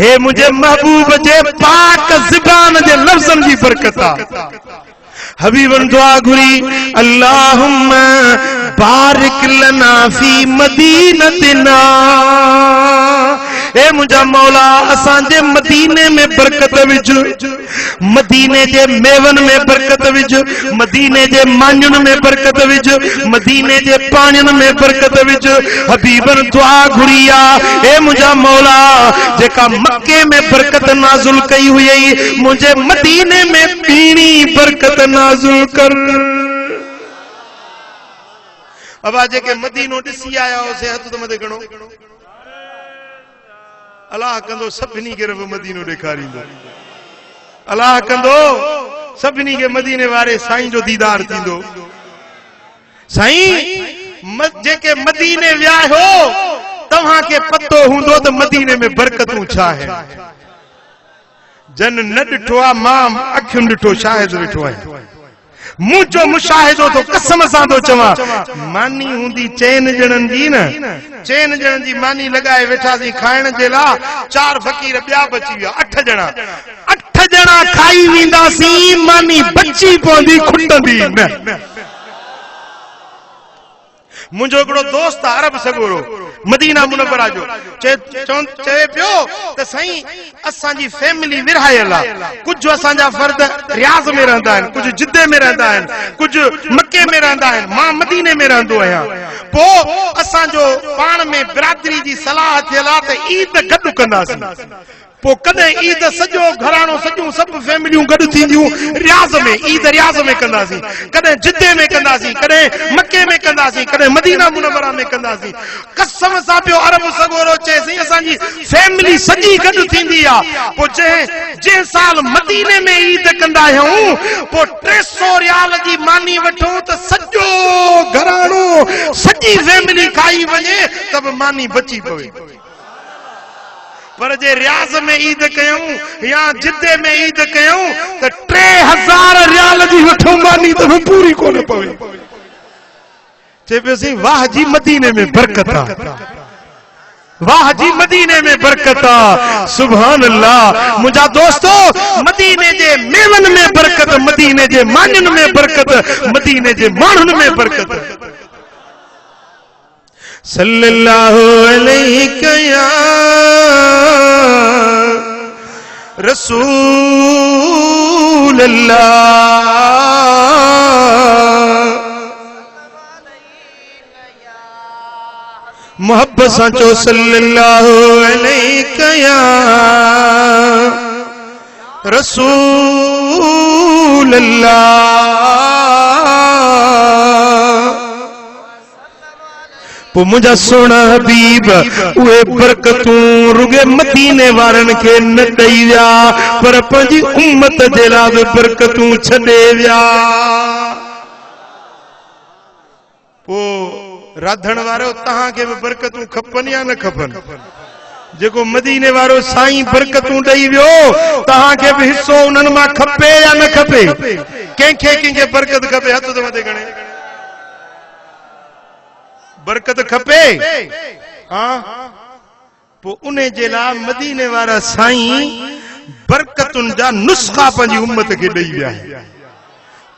Speaker 1: हे मुझे महबूब जे पाक ज़बान जे लफ्जन जी बरकत आ हबीबन दुआ घुरी अल्लाहुम्मा बारिक लना फी मदीनतिना ए मुझा मौला असां जे मदीने में बरकत विझ मदीने जे मेवन में बरकत विझ मदीने जे मांजुन में बरकत विझ मदीने जे पानिन में बरकत विझ हबीबन दुआ घुरिया ए मुझा मौला जेका मक्के में बरकत नाज़िल कई हुई मुझे मदीने में पीनी बरकत नाज़िल कर अब आज के मदीनो दिसी आया हो से हथ तो मदे गणो अल्लाह कंदो सभिनी के रब मदीनो ॾेखारींदो अल्लाह कंदो सभिनी के मदीने वारे साईं जो दीदार थींदो साईं जेके मदीने विया हो तव्हां के पतो हुंदो त मदीने में बरकतूं छा है जन न ॾिठो आ मां अखियुनि ॾिठो शाहिद ॾिठो आहे मुझो मुशाहिदो तो कसम सां तो चवां मानी हुंदी चैन जणन जी न चैन जणन जी मानी लगाए वेठा सी खाइण जे ला 4 फकीर ॿिया बची विया 8 ॼणा खाई वेंदासी मानी बची पवंदी खुटंदी न मुझो हिकिड़ो दोस्त अरब सगोरो मदीना मुनव्वरा जो चए पियो त साईं असांजी फैमिली विरहायल आहे कुझु असांजा फर्द रियाज़ में रहंदा आहिनि कुझु जिद्दे में रहंदा आहिनि कुझु मके में रहंदा आहिनि मां मदीने में रहंदो आहियां पोइ असांजो पाण में बिरादरी जी सलाह थियल आहे त ईद गॾु कंदासीं पो कदे ईद सजो घरानो सजो सब फैमिलियों गड थींदियूं रियाज़ में ईद रियाज़ में कंदासी कदे जिद्दे में कंदासी कदे मक्के में कंदासी कदे मदीना मुनव्वरा में कंदासी कसम सा पियो अरब सगोरो चेसी असांजी फैमिली सजी गड थींदी आ पो जे साल मदीने में ईद कंदा हूं पो 300 रियाल जी मानी वठो त सजो घरानो सजी फैमिली खाई वने तब मानी बची पवे पर जे रियाज़ में ईद कयूं या जिद्दे में ईद कयूं त 3000 रियाल जी वठो मानी त पूरी कोन पवे चे पेसी वाह जी मदीने में बरकत आ वाह जी मदीने में बरकत आ सुभान अल्लाह मुझा दोस्तों मदीने जे मेवन में बरकत मदीने जे मानन में बरकत मदीने जे मानन में बरकत सल्लल्लाहु अलैहि या रसूल अल्लाह मोहब्बत सां चो सल्लल्लाहु अलैहि या रसूल अल्लाह पो मुझा सोना हबीब उहे बरकतूं रुगे मदीने वारन के न ॾेई विया पर पंहिंजी उम्मत जे लाइ बरकतूं छॾे विया वो राधण वारो तहां के बरकतूं खपन या न खपन जेको मदीने वारो साईं बरकतूं ॾेई वियो तहां के भी हिस्सो उन्हनि मां खपे या न खपे कंहिंखे बरकत खपे हथ तो मथे गणे बरकत खपे हां पो उन्हें जे ला मदीने वारा साईं बरकतुन जा नुस्खा पंहिंजी उम्मत के ॾेई विया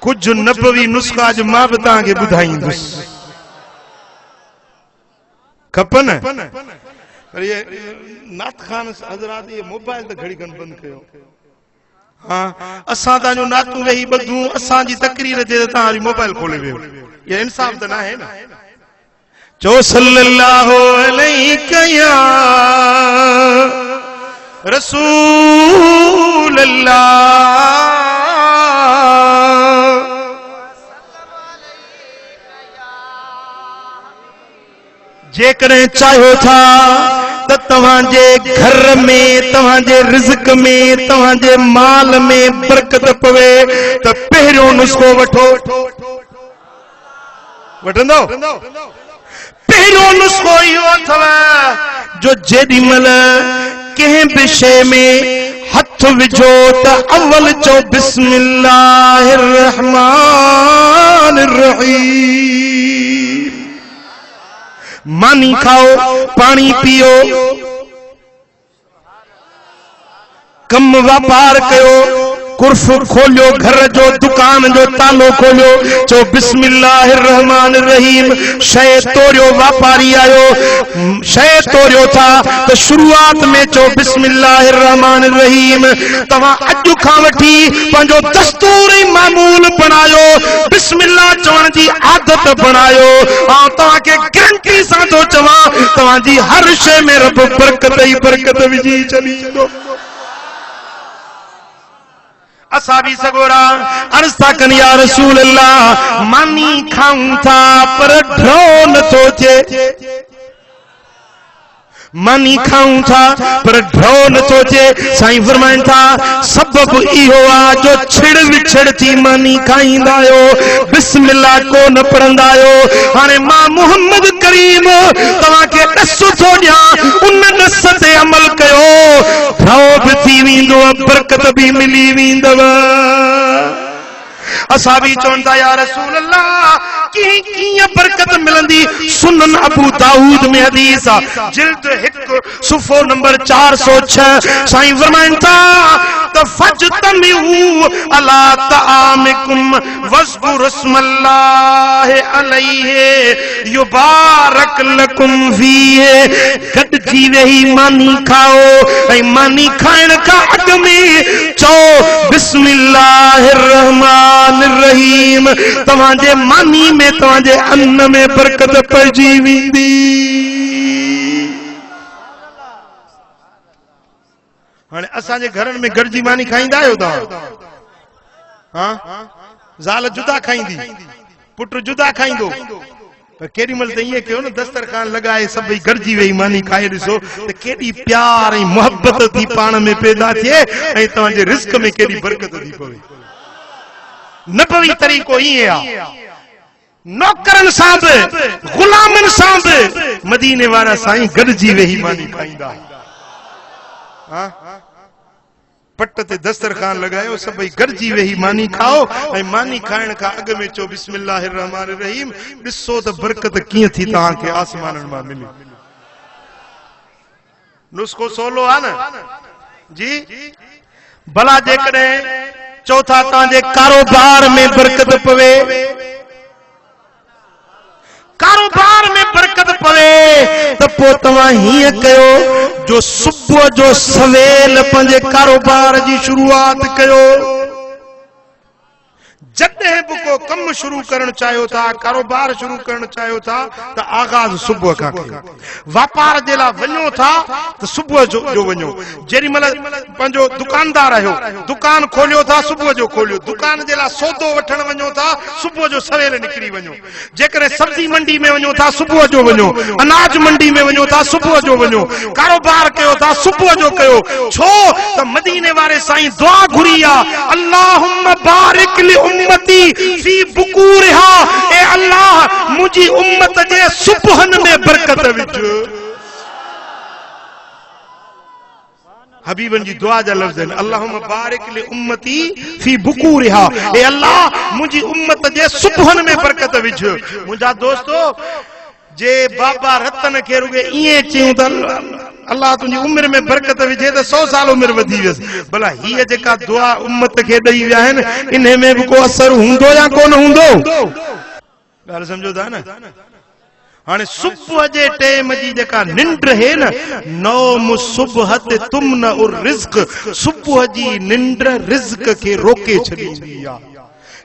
Speaker 1: कुछ नबवी नुस्खा जो मां भी तहां के ॿुधाईंदुसि खपन पर ये नात खान हजरात ये मोबाइल तो घड़ी खन बंद कयो हाँ असां ताजो नातू वेही बधू असां जी तकरीर ते तारी मोबाइल खोले वियो ये इंसाफ तो ना है ना चो सल्लल्लाहु अलैहि या रसूल अल्लाह जेकरे चाहो था तो तवाजे घर में तवाजे रिज़्क में तवाजे माल में बरकत पवे तो पहिरियों नुस्खो वठो वठंदो पहिरियों नुस्खो इहो अथव जो जेॾी महिल कंहिं बि शइ में हथ विझो त अव्वल चओ बिस्मिल्लाहिर रहमानिर रहीम मानी खाओ पानी पियो कम व्यापार कयो कुर्फ खोलियो घर जो दुकान जो तालो खोलियो चो बिस्मिल्लाहिर रहमानिर रहीम शय तोड़ियो व्यापारी आयो शय तोड़ियो था तो शुरुआत में चो बिस्मिल्लाहिर रहमानिर रहीम तवा अज खां वठी पंजो दस्तूर मामूल बनायो बिस्मिल्लाह चवण जी आदत बनायो आ तवा के गारंटी सां तो चवा तवा जी हर शय में रब बरकत ही बरकत विझी चलींदो असा भी सगोरा अर्ज था कन या रसूल अल्लाह मानी खाऊं था पर ढो न तो थे मानी खाऊं था पर ढो न तो थे साईं फरमाइन था सबब इहो आ जो छिड़ विछड़ थी मानी खाईंदा आयो बिस्मिल्लाह को न पढ़ंदा आयो हाने मां मोहम्मद करीम तवा के दस थो ॾियां उन दस ते अमल कयो ढो भी थी वेंदो बरकत भी मिली वेंदव असा भी चवंदा या रसूल अल्लाह की बरकत मिलंदी सुनन अबू दाऊद में हदीस जिल्द 1 सुफ़ो नंबर 406 साईं फरमाइन था त फजतमिउ अला तामिकुम वज़कुर अस्मल्लाह अलैहि युबारक लकुम फीहि गॾजी वेही मानी खाओ ऐं मानी खाइण खां अॻु में चओ बिस्मिल्लाहिर रहमानिर रहीम तव्हांजे मानी में तव्हांजे अन्न में बरकत पइजी वेंदी हाणे असांजे घरनि में गॾजी मानी खाईंदा आहियो तव्हां हाँ ज़ाल जुदा खाईंदी पुट जुदा खाईंदो पर केॾी महिल त ईअं कयो न दस्तरखान लॻाए सभई गॾजी वेही मानी खाए ॾिसो त केॾी प्यार ऐं मोहबत थी पाण में पैदा थिए ऐं तव्हांजे रिस्क में केॾी बरकत थी पवे नबवी तरीक़ो ईअं आहे नौकरनि सां बि गुलामनि सां बि मदीने वारा साईं गॾजी वेही मानी खाईंदा पट ते दस्तरखान लगायो सभई गॾजी वेही मानी खाओ ऐं मानी खाइण खां अॻु में चओ बिस्मिल्लाहिर रहमानिर रहीम ॾिसो त बरकत कीअं थी तव्हांखे आसमाननि मां मिली नुस्खो सवलो आहे न जी भला जेकॾहिं चओ था तव्हांजे कारोबार में बरकत पवे कारोबार में बरकत पवे तो पो तव्हां हीअं कयो जो सुबह जो सवेल पंहिंजे कारोबार की शुरुआत कयो जॾहिं बि को कम शुरू करण चाहियो था कारोबार शुरू करण चाहियो था तो आगाज सुबह का कयो व्यापार जे लाइ वञो था तो सुबह जो वञो जेॾी महिल पंहिंजो दुकानदार आहियो दुकान खोलियो था सुबह जो खोलियो दुकान जे लाइ सौदो वठण वञो था सुबह जो सवेल निकिरी वञो जेकॾहिं सब्जी मंडी में वञो था सुबह जो वञो अनाज मंडी में वञो था सुबह जो वञो कारोबार कयो था सुबह जो कयो छो त मदीने वारे साईं दुआ घुरी आहे अल्लाहुम्मा बारिक लि उम्मती फी बुकूरिहा, ए अल्लाह मुझी उम्मत जे सुबहन में बरकत विझ। हबीबन जी दुआ जा लफ्ज़ आहिनि, अल्लाहुम्मा बारिक लि उम्मती फी बुकूरिहा, ए अल्लाह मुझी उम्मत जे सुबहन में बरकत विझ। मुंहिंजा दोस्तो जे बाबा रतन खे रुगे इएं चयूं त अल्लाह तुंहिंजी उम्र में बरकत विझे त 100 साल उम्र वधी वियसि। भला हीअ जेका दुआ उम्मत खे ॾेई विया आहिनि, इन में बि को असर हूंदो या कोन हूंदो? ॻाल्हि सम्झो था न? हाणे सुबुह जे टाइम जी जेका निंड है न, नौम सुबहत तुमन उर रिज़्क, सुबुह जी निंड रिज़्क के रोके छॾींदी आहे।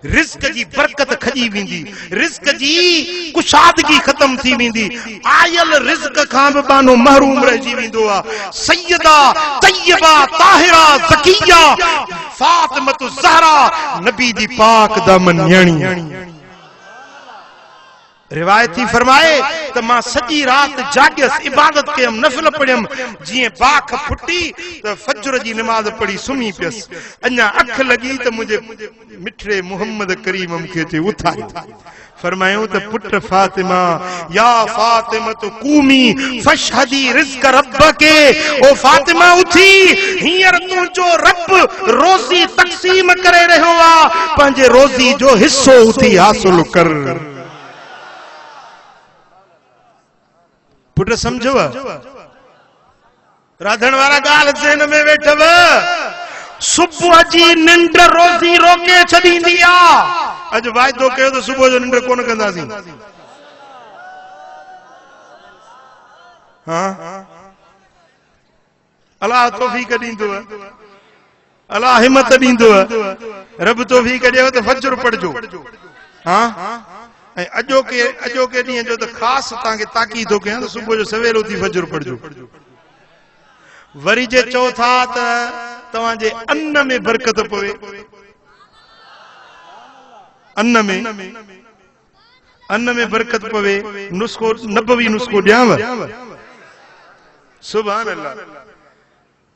Speaker 1: रिज़्क जी बरकत खजी वेंदी, रिज़्क जी कुशादगी खत्म थी वेंदी, आयल रिज़्क खां बि बानो महरूम रहिजी वेंदो आहे। सैयदा तय्यबा ताहिरा ज़किया फातिमतु ज़हरा नबी दी पाक दामन न्याणी रिवायती फरमाए त मां सॼी रात जाॻियसि, इबादत कयमि, नफ़िल पढ़ियमि, जीअं बाख फुटी त फजर जी नमाज़ पढ़ी सुम्ही पियसि। अञा अख लॻी त मुंहिंजे मिठड़े मुहम्मद करीम मूंखे चई उथारी। फरमायूं त पुट फातिमा, या फातिमा तो कूमी फशहदी रिज़्क रब्बके, ओ फातिमा उथी, हींअर तुंहिंजो रब रोज़ी तक़सीम करे रहियो आहे, पंहिंजे रोज़ी जो हिस्सो उथी हासिल कर। पुट समझो, राधण वारा गाल ज़हन में वेठव, सुबुह जी निंड रोज़ी रोके छॾींदी आहे। अॼु वाइदो कयो त सुबुह जो निंड कोन कंदासीं। हाँ, अल्लाह तौफीक ॾींदो, अल्लाह हिम्मत ॾींदो, रब तौफीक ॾियो त फजर पढ़जो। हाँ, अजोके ॾींहं जो त ख़ासि तव्हांखे ताक़ीद थो कयां त सुबुह जो सवेल उथी फजर पढ़जो। वरी जे चओ था त तव्हांजे अन्न में बरकत पवे, अन्न में बरकत पवे, नुस्खो नबवी नुस्खो ॾियांव। सुभान अल्लाह।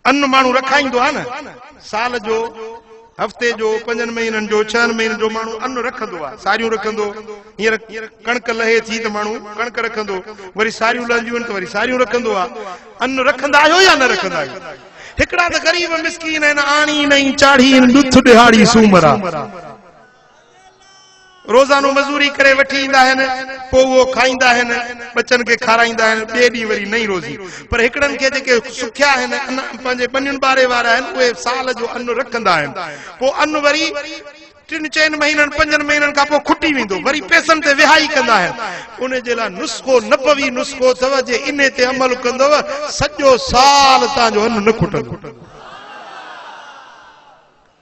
Speaker 1: अन्न माण्हू रखाईंदो आहे न, साल जो, हफ्ते जो, 5 महीननि जो, 6 महीननि जो माण्हू अन्न रखंदो आहे। सारियूं रखंदो, हींअर कणक लहे थी त माण्हू कणक रखंदो, वरी सारियूं लहंदियूं आहिनि त वरी सारियूं रखंदो आहे। अन्न रखंदा आहियो या न रखंदा आहियो? हिकिड़ा त ग़रीब मिस्कीन आहिनि, आणी नहीं चाढ़ी ॾुथ ॾिहाड़ी सूमरा, रोज़ानो मज़ूरी करे वठी ईंदा आहिनि, पोइ उहो खाईंदा आहिनि, बचनि खे खाराईंदा आहिनि, ॿिए ॾींहुं वरी नई रोज़ी। पर हिकिड़नि खे जेके सुखिया आहिनि, पंहिंजे बनियुनि ॿारे वारा आहिनि, उहे साल जो अन्न रखंदा आहिनि। पोइ अन्न वरी 3-4 महीननि 5 महीननि खां पोइ खुटी वेंदो, वरी पैसनि ते विहाई कंदा आहिनि। उन जे लाइ नुस्खो नबवी नुस्खो अथव, जे इन ते अमल कंदव सॼो साल तव्हांजो अन्न न खुटंदो।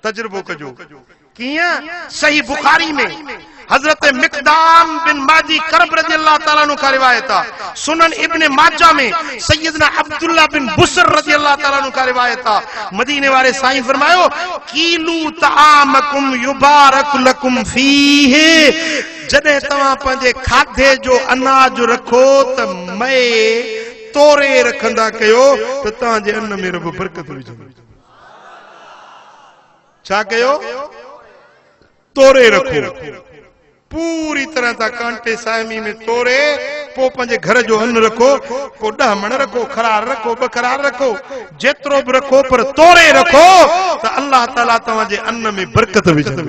Speaker 1: तजुर्बो कजो। कीअं? सही बुखारी में हजरत मिक़दाम बिन माजी करब रज़ी अल्लाह ताला अन्हु का रिवायत है। सुनन इब्न माजा में सैयदना अब्दुल्ला बिन बुसर रज़ी अल्लाह ताला अन्हु का रिवायत है। मदीने वाले साईं फरमायो, कीलू तआमकुम युबारक लकुम फीहे, जॾहिं तव्हां पंहिंजे खाधे जो अनाज रखो त मए तोरे रखंदा कयो त तव्हांजे अन्न में रब बरकत विझंदो। छा कयो? तोरे रखो, पूरी तरह ता कांटे साइमी में तोरे, पो पंहिंजे घर जो अन्न रखो, को 10 मण रखो, खरार रखो, 2 खरार रखो, जेतिरो बि रखो, पर तोरे रखो त अल्लाह ताला तव्हांजे अन्न में बरकत विझंदो।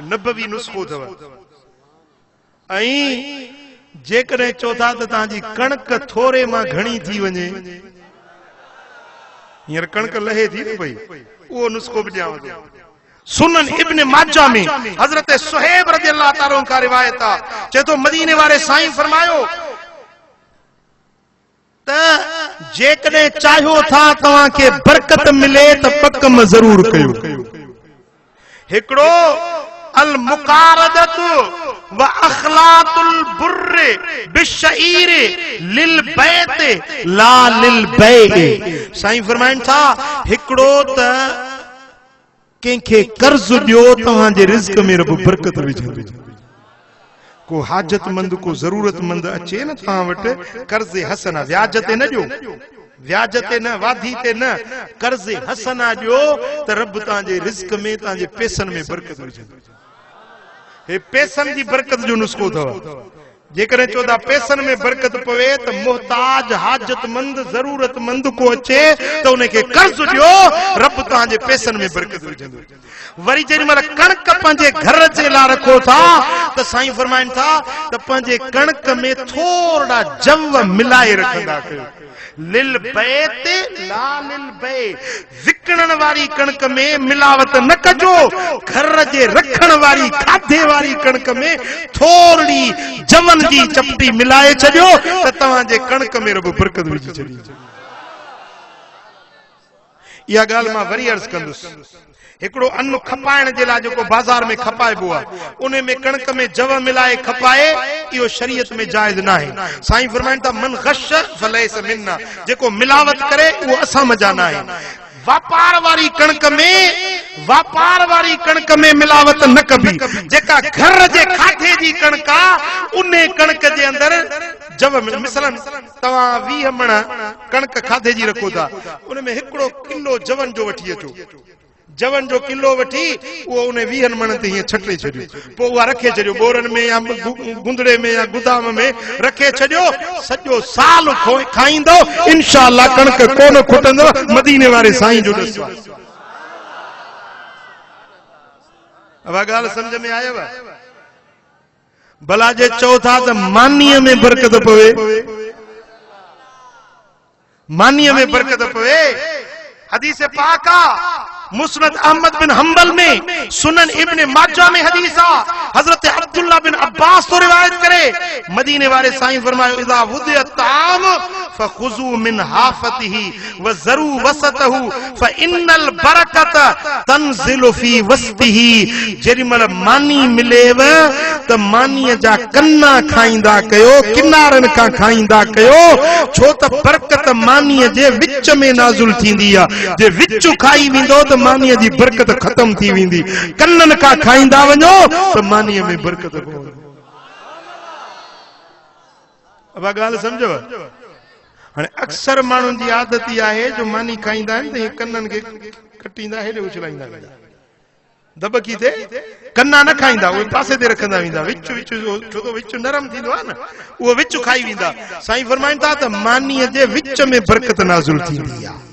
Speaker 1: नबवी नुस्खो अथव। ऐं जेकॾहिं चओ था त तव्हांजी कणक थोरे मां घणी थी वञे, हींअर कणक लहे थी न भई, उहो नुस्खो बि ॾियांव थो। सुनन इब्न माजा में हजरत सुहेब रज़ी अल्लाह ताला का रिवायत है, चए तो मदीने वाले साईं फरमायो त जेकॾहिं चाहियो था तव्हांखे बरकत मिले त पकम ज़रूर कयो। हिकिड़ो अल मुकारदत व अखलातुल बुर्र बिशईर लिल बैत ला लिल बै। साईं फरमाइनि था, हिकिड़ो त कंहिंखे कर्ज ॾियो, तव्हांजे रिज़्क में रब बरकत विझंदो। को हाजतमंद, को ज़रूरतमंद अचे न तव्हां वटि, कर्ज़ हसना, व्याज ते न ॾियो, व्याज ते न, वाधी ते न, कर्ज़ हसना ॾियो त रब तव्हांजे रिज़्क में, तव्हांजे पैसनि में बरकत विझंदो। हे पैसन जी बरकत जो नुस्खो था जेकर चौदा पैसन में बरकत पवे तो मोहताज हाजतमंद जरूरतमंद को अचे तो उनके कर्ज दियो रब ताजे पैसन में बरकत विझंदो वरी जेरी मल कणक पंजे घर जे ला रखो था तो साईं फरमाइन था तो पंजे कणक में थोड़ा जव मिलाए रखंदा कयो लिल बैत ला लिल बे विकणन वारी कणक में मिलावट न कजो घर जे रखण वारी खाधे वारी कणक में थोड़ी जवन जी चपटी मिलाए छडियो त तवा जे कणक में रब बरकत विझी छडी या गाल मा वरी अर्ज कंदुस एकड़ो अन्न खपाइण जे ला जो बाजार में खपाइबो आ उने में कणक में जव मिलाए खपाए यो शरीयत में जायज ना है साईं फरमाइन ता मन गश फलैस मिन्ना जेको मिलावट करे वो असा मजा ना है व्यापार वारी कणक में मिलावट न कभी जेका घर जे खाधे जी कणका उन्ने कणक जे अंदर जव मिसलन तवा 20 मण कणक खाधे जी रखो था उन में 1 किलो जवन जो वठी अचो जवन जो किलो वठी वो उन्हें 20 मण ते हिय छटे छडियो पो उहा रखे छडियो बोरन में या गुंदड़े में या गुदाम में रखे छडियो सजो साल खाइंदो इंशाअल्लाह कणक कोन खुटंदो मदीने वाले साईं जो दस अब गाल समझ में आयो भला जे चौथा त मानीअ में बरकत पवे मानीअ में बरकत पवे हदीस पाका मुस्नद अहमद बिन हंबल में सुनन इब्ने माजा में हदीसा हजरत अब्दुल्ला बिन अब्बास तो रिवायत करे मदीने वाले साईं फरमायो इज़ा वुदिया ताम फखुजू मिन हाफतिही व ज़रू वसतहु फइन्नल बरकत तंजिलु फी वस्तिही जेरिमल मानी मिलेव त मानीअ जा कन्ना खाईंदा कयो किनारन का खाईंदा कयो छो त बरकत मानीअ जे विच में नाज़िल थींदी आ जे विच खाई विंदो त मानीअ जी बरकत खत्म थी वेंदी कन्नन का खाईंदा वञो त मानीअ में बरकत पवंदी अब गाल समझो हाणे अक्सर माण्हुनि जी आदत ई आहे जो मानी खाईंदा आहिनि त हे कन्नन खे कटींदा हेॾे उछलाईंदा दबकी थे कन्ना न खाईंदा उहे पासे ते रखंदा वेंदा विच विच छो तो विच नरम थींदो आहे न उहो विच खाई वेंदा साईं फरमाइनि था त मानीअ जे विच में बरकत नाज़िल थींदी आहे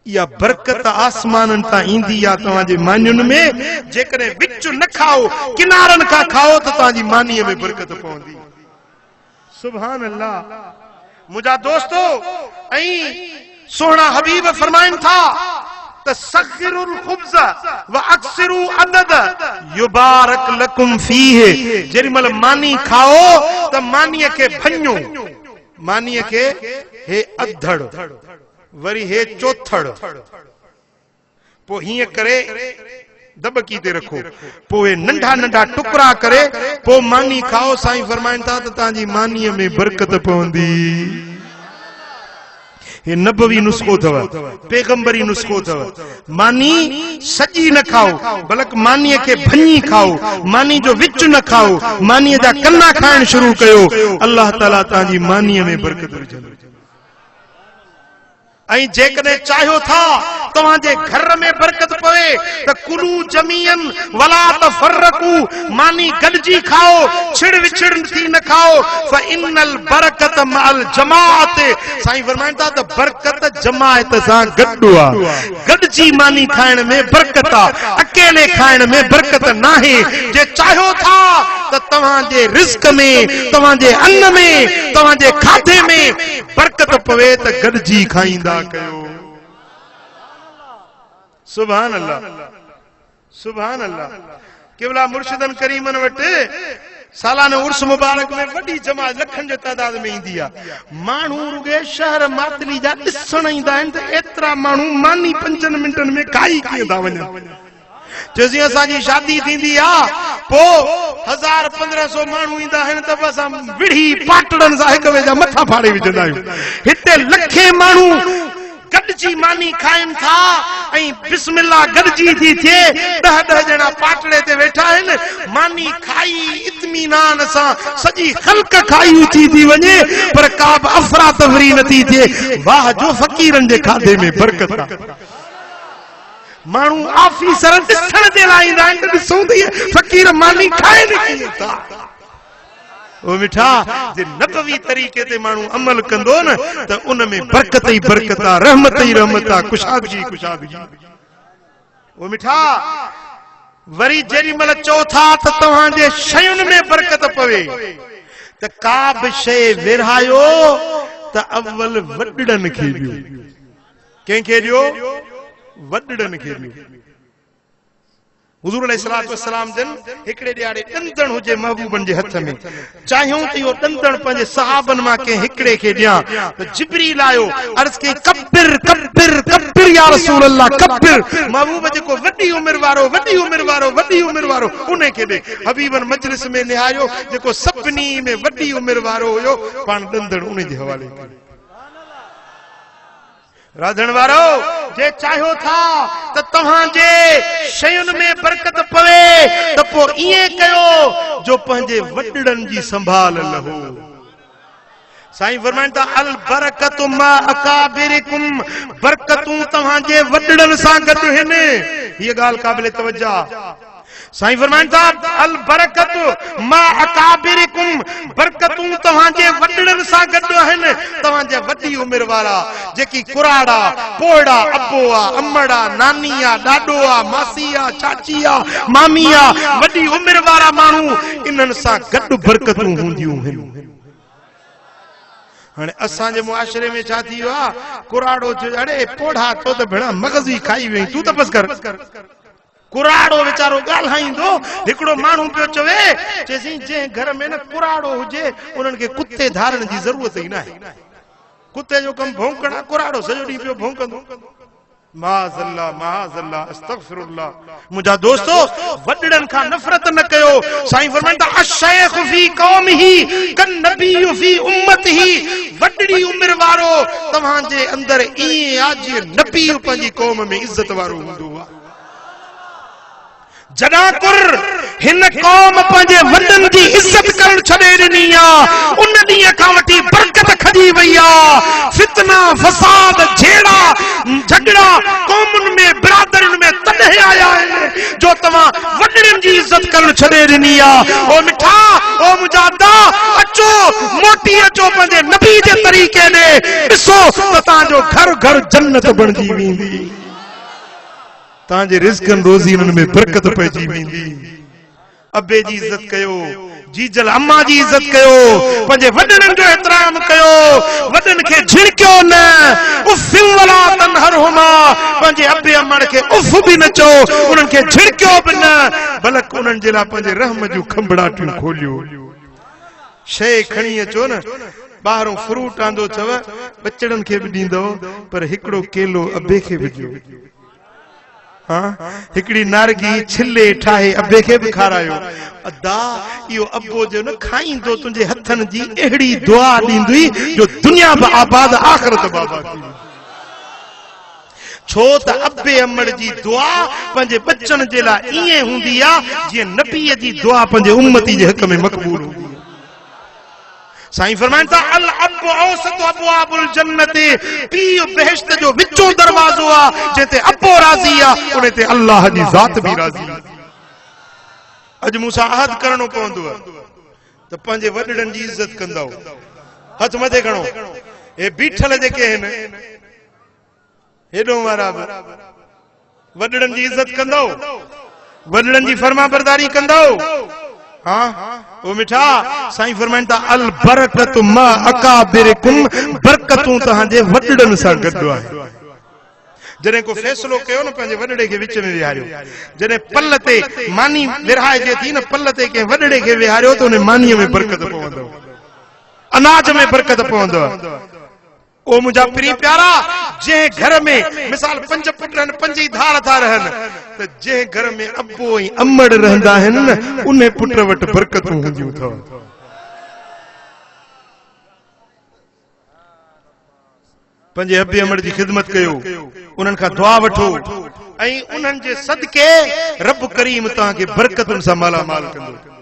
Speaker 1: या बरकत आसमानन ता इंदी या तवाजे मानियुन में जेकरे विच न खाओ किनारन का खाओ तो ताजी मानीअ में बरकत पवंदी सुभान अल्लाह मुजा दोस्तों ऐं सोहना हबीब फरमाइन था तसगिरुल खुब्ज़ व अक्सिरु अदद युबारक लकुम फीह जेरिमल मानी खाओ त मानीअ के भन्यो मानीअ के हे अधड़ वरी हे चौथड़ पो हिय करे दबकी ते रखो पो हे नंढा नंढा टुकड़ा करे पो मानी खाओ साईं फरमाइन था त ताजी मानीअ में बरकत पवंदी ये नबवी नुस्खो थव पैगंबरी नुस्खो थव मानी सजी न खाओ बल्कि मानीअ के भञी खाओ मानी जो विच न खाओ मानीअ जा कन्ना खाइण शुरू कयो अल्लाह ताला ताजी मानीअ में बरकत विझंदो ऐं जेकॾहिं चाहियो था तव्हांजे घर में बरकत पवे त कुलू जमीअन वला तफरकू मानी गॾिजी खाओ छिड़ विछड़ थी न खाओ फइन्नल बरकत मअल जमाअत साईं फरमाइनि था त बरकत जमाअत सां गॾु आहे गॾिजी मानी खाइण में बरकत आहे अकेले खाइण में बरकत नाहे जे चाहियो था त तव्हांजे रिज़्क में तव्हांजे अन्न में तव्हांजे खाधे में बरकत पवे त गॾिजी खाईंदा कयो सुभान अल्लाह सुभान अल्लाह केवला मुर्शिदन करीमन वटि सालाना उर्स मुबारक में वडी जमात लखन जो तादाद में इंदी आहे माण्हू रुगे शहर मातली जा ॾिसण ईंदा आहिनि त एतिरा माण्हू मानी 5 मिंटनि में खाई कीअं था वञनि चोसी असांजी शादी थींदी आहे पोइ 1000-1500 माण्हू ईंदा आहिनि त असां विढ़ी पाटड़नि सां हिक ॿिए जा मथा फाड़े विझंदा आहियूं हिते लखे माण्हू गॾिजी मानी खाइनि था ऐं बिस्मिल्लाह गॾिजी थी थिए 10-10 ॼणा पाटड़े ते वेठा आहिनि मानी खाई इत्मीनान सां सॼी ख़ल्क़ खाई उथी थी वञे पर का बि अफरा तफरी नथी थिए वाह जो फ़क़ीरनि जे खाधे में बरकत आहे मानू ऑफिसर दिसण जे लाइ ईंदा आहिनि ॾिसूं थी फ़कीर मानी खाए कीअं था ओ मिठा जे नबवी तरीक़े ते मानू अमल कंदो न त उन में बरकत ई बरकत आ, रहमत ई रहमत आ, कुशादगी कुशादगी। ओ मिठा वरी जेॾी महिल चओ था त तव्हांजे शयुनि में बरकत पवे त का बि शइ विरहायो त अव्वल वॾड़नि खे ॾियो। कंहिंखे ॾियो? वॾड़नि खे ॾियो। हुज़ूर अलैहिस्सलातु वस्सलाम जन हिकिड़े ॾियारे ॾंदण हुजे महबूबनि जे हथ में, चाहियूं त इहो ॾंदण पंहिंजे सहाबनि मां कंहिं हिकिड़े खे ॾियां त जिब्रील आयो, अर्ज़ कई कब्बिर कब्बिर कब्बिर या रसूल अल्लाह कब्बिर। महबूब जेको वॾी उमिरि वारो वॾी उमिरि वारो वॾी उमिरि वारो उन खे ॾे। हबीबन मजलिस में निहारियो जेको सभिनी में वॾी उमिरि वारो हुयो पाण ॾंदण उन जे हवाले कयो। राधण वारो जे चाहियो था त तव्हांजे शयुनि में बरकत पवे त पोइ ईअं कयो जो पंहिंजे वॾड़नि जी संभाल लहो। साईं फरमाइनि था अल बरकतु मा अकाबिरिकुम, बरकतूं तव्हांजे वॾड़नि सां गॾु आहिनि। हीअ ॻाल्हि क़ाबिल तवज्जो आहे। साईं फरमाइनि था अल बरकतु मा अकाबिरिकुम, बरकतूं तव्हांजे वॾड़नि सां गॾु आहिनि। तव्हांजा वॾी उमिरि वारा जेकी कुराड़ा पोड़ा अबो आहे अमड़ आहे नानी आहे ॾाॾो आहे मासी आहे चाची आहे मामी आहे, वॾी उमिरि वारा माण्हू इन्हनि सां गॾु बरकतूं हूंदियूं आहिनि। हाणे असांजे मुआशरे में छा थी वियो आहे, कुराड़ो अड़े पोड़ा तो त भेण मगज़ ई खाई वई, तूं त बस कर। कुराड़ो वीचारो ॻाल्हाईंदो, हिकिड़ो माण्हू पियो चवे चएसि जंहिं घर में न कुराड़ो हुजे उन्हनि खे कुते धारण जी ज़रूरत ई न आहे। कुते जो कमु भौंकण आहे, कुराड़ो सॼो ॾींहुं पियो भौंकंदो। माज़अल्लाह माज़अल्लाह अस्तग़फिरुल्लाह। मुंहिंजा दोस्तो वॾड़नि खां नफ़रत न कयो। साईं फरमाइनि था अशैख़ फी क़ौमिही कन्नबी फी उम्मतिही, वॾड़ी उमिरि वारो तव्हांजे अंदरि ईअं आहे जीअं नबी पंहिंजी क़ौम में इज़त वारो हूंदो आहे। जनाकुर हिन क़ौम पंहिंजे वॾनि जी इज़त करण छॾे ॾिनी आहे, उन ॾींहं खां वठी बरकत खजी वई आहे। फितना फसाद झेड़ा झगड़ा क़ौमुनि में बिरादरियुनि में तॾहिं आया आहिनि जो तव्हां वॾड़नि जी इज़त करण छॾे ॾिनी आहे। ओ मिठा ओ मुजादा अचो मोटी अचो पंहिंजे नबी जे तरीक़े ॾे, ॾिसो त तव्हांजो घर घर जन्नत बणिजी वेंदी, तव्हांजे रिज़्क़नि रोज़ीनि में बरकत पइजी वेंदी। अबे जी इज़त कयो, जीजल अम्मा जी इज़त कयो, पंहिंजे वॾड़नि जो एतिराम कयो, वॾनि खे झिड़कियो न, उफ़ वला तनहरहुमा, पंहिंजे अबे अम्मड़ खे उफ़ बि न चओ, उन्हनि खे झिड़कियो बि न, बल्कि उन्हनि जे लाइ पंहिंजे रहम जूं खंभड़ाटियूं खोलियो। शइ खणी अचो न, ॿाहिरों फ्रूट आंदो अथव, बचड़नि खे बि ॾींदो, पर हिकिड़ो केलो अबे खे बि ॾियो। हाँ हिकड़ी नारगी छिले ठाहे अबे खे बि खारायो। अदा इहो अबो जो न खाईंदो तुंहिंजे हथनि जी अहिड़ी दुआ ॾींदी जो दुनिया बि आबाद आख़िरत बि आबाद थी। छो त अबे अमड़ जी दुआ पंहिंजे बच्चनि जे लाइ ईअं हूंदी आहे जीअं नबीअ जी दुआ पंहिंजे उम्मती जे हक़ में मक़बूल हूंदी आहे। साईं फरमाइनि था अल अब औसत अबवाबुल जन्नत, पीउ बेहश्त जो विचो दरवाज़ो आहे, जिते अबो राज़ी आहे उन ते अल्लाह जी ज़ात बि राज़ी आहे। अॼु मूंसां अहद करणो पवंदो त पंहिंजे वॾड़नि जी इज़त कंदव। हथ मथे खणो, हे बीठल जेके आहिनि हेॾो वारा बि वॾड़नि जी इज़त कंदव, वॾड़नि जी फर्मा बरदारी कंदव। हाँ ओ मिठा साईं फरमाइनि था अल बरकतु मा अकाबिरिकुम, बरकतूं तव्हांजे वॾड़नि सां गॾु आहे। जॾहिं को फ़ैसिलो कयो न पंहिंजे वॾड़े खे विच में विहारियो, जॾहिं पल ते मानी विरहाइजे थी न, पल ते कंहिं वॾड़े खे विहारियो त उन मानीअ में बरकत पवंदव, अनाज में बरकत पवंदव। ओ मुंहिंजा प्रिय प्यारा, जंहिं घर में मिसाल 5 पुट आहिनि 5 ई धार था रहनि, त जंहिं घर में अबो ऐं अमड़ रहंदा आहिनि न, उन पुट वटि बरकतूं हूंदियूं अथव। पंहिंजे अबे अमड़ जी ख़िदमत कयो, उन्हनि खां दुआ वठो ऐं उन्हनि जे सदके रब करीम तव्हांखे बरकतुनि सां मालामाल कंदो।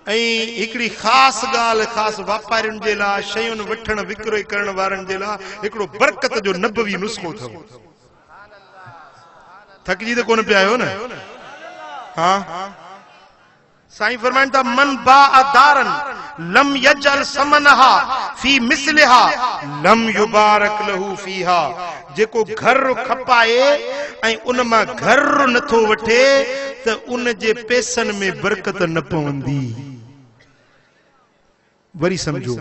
Speaker 1: ऐं हिकिड़ी ख़ासि ॻाल्हि ख़ासि वापारियुनि जे लाइ, शयुनि वठण विकिरे करण वारनि जे लाइ हिकिड़ो बरकत जो नबवी नुस्ख़ो अथव। थकजी तो कोन पिया आहियो न। हाँ साईं फरमाइनि था मन बा दारन लम यजल समनहा फी मिसलिहा लम युबारक लहू फीहा। जेको घर खपाए ऐं उन मां घर नथो वठे त उन जे पैसनि में बरकत न पवंदी। वरी समझो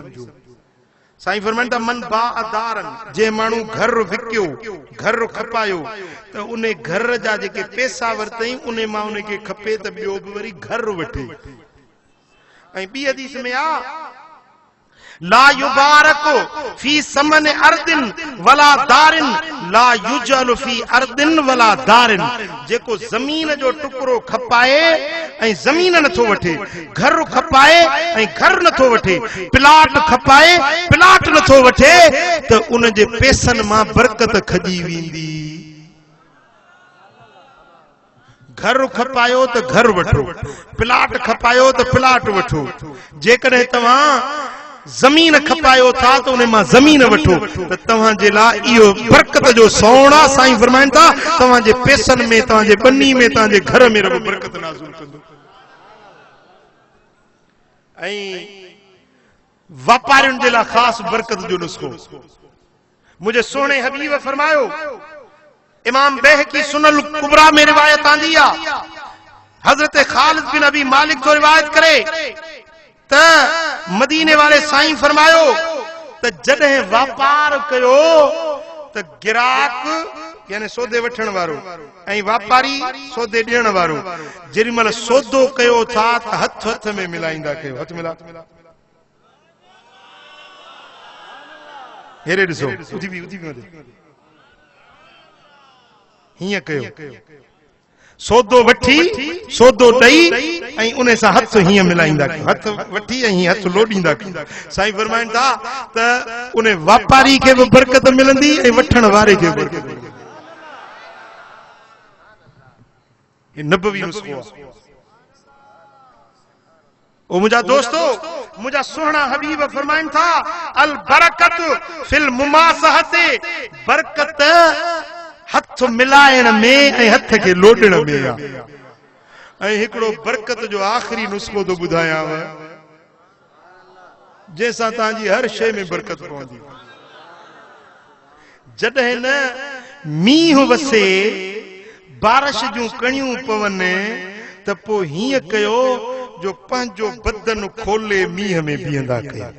Speaker 1: साईं फरमाइनि था मन बा दारन जे माण्हू घर विकियो घर खपायो त उन घर जा जेके पैसा वरतई उन मां उन खे खपे त ॿियो बि वरी घर वठे। ऐं ॿी हदीस में आ ला युबारक फी समन अर्दिन वला दारिन ला युजल फी अर्दिन वला दारिन। जेको जमीन जो टुकड़ो खपाए ऐं जमीन नथो वठे, घर खपाए ऐं घर नथो वठे, प्लाट खपाए प्लाट नथो वठे त उन जे पैसनि मां बरकत खजी वेंदी। घर खपायो त घर वठो, प्लाट खपायो त प्लाट वठो। जेकॾहिं तव्हां जमीन खपायो था तो उन मां जमीन वठो त तव्हां जे लाइ इहो बरकत जो सोना। साईं फरमाइनि था तव्हां जे पैसनि में, तव्हां जे बनी में, तव्हां जे घर में रब बरकत नाज़िल कंदो। ऐं वापारियुनि जे लाइ ख़ासि बरकत जो नुस्ख़ो मुझे सोने हबीब फरमायो, इमाम बैहकी सुनल कुबरा में रिवायत आंदी आ, हजरत खालिद बिन अबी मालिक तो रिवायत करे त मदीने वाले साईं फरमायो त जॾहिं वापार कयो त गिराक यानी सौदे वठण वारो ऐं वापारी सौदे ॾियण वारो जेॾी महिल सौदो कयो था त हथ हथ में मिलाईंदा कयो। हथ मिला हेरे ॾिसो उथी बि हीअं कयो, सौदो वठी सौदो ॾेई ऐं उन सां हथ हीअं मिलाईंदा कयो, हथ वठी ऐं हीअं हथ लोॾींदा कयो। साईं फरमाइनि था त उन वापारी खे बि बरकत मिलंदी ऐं वठण वारे खे बि बरकत मिलंदी। ये नबवी नुस्ख़ो आहे। ओ मुंहिंजा दोस्तो, मुंहिंजा सुहिणा हबीब फरमाइनि था अल बरकत फिल मुमासहते, बरकत हथ मिलाइण में ऐं हथ खे लोॾण में आहे। ऐं हिकिड़ो बरकत जो आख़िरी नुस्ख़ो थो ॿुधायांव जंहिंसां तव्हांजी हर शइ में बरकत पवंदी। जॾहिं न मींहुं वसे, बारिश जूं कणियूं पवनि त पोइ हीअं कयो जो पंहिंजो बदन खोले मींहं में बीहंदा कयो।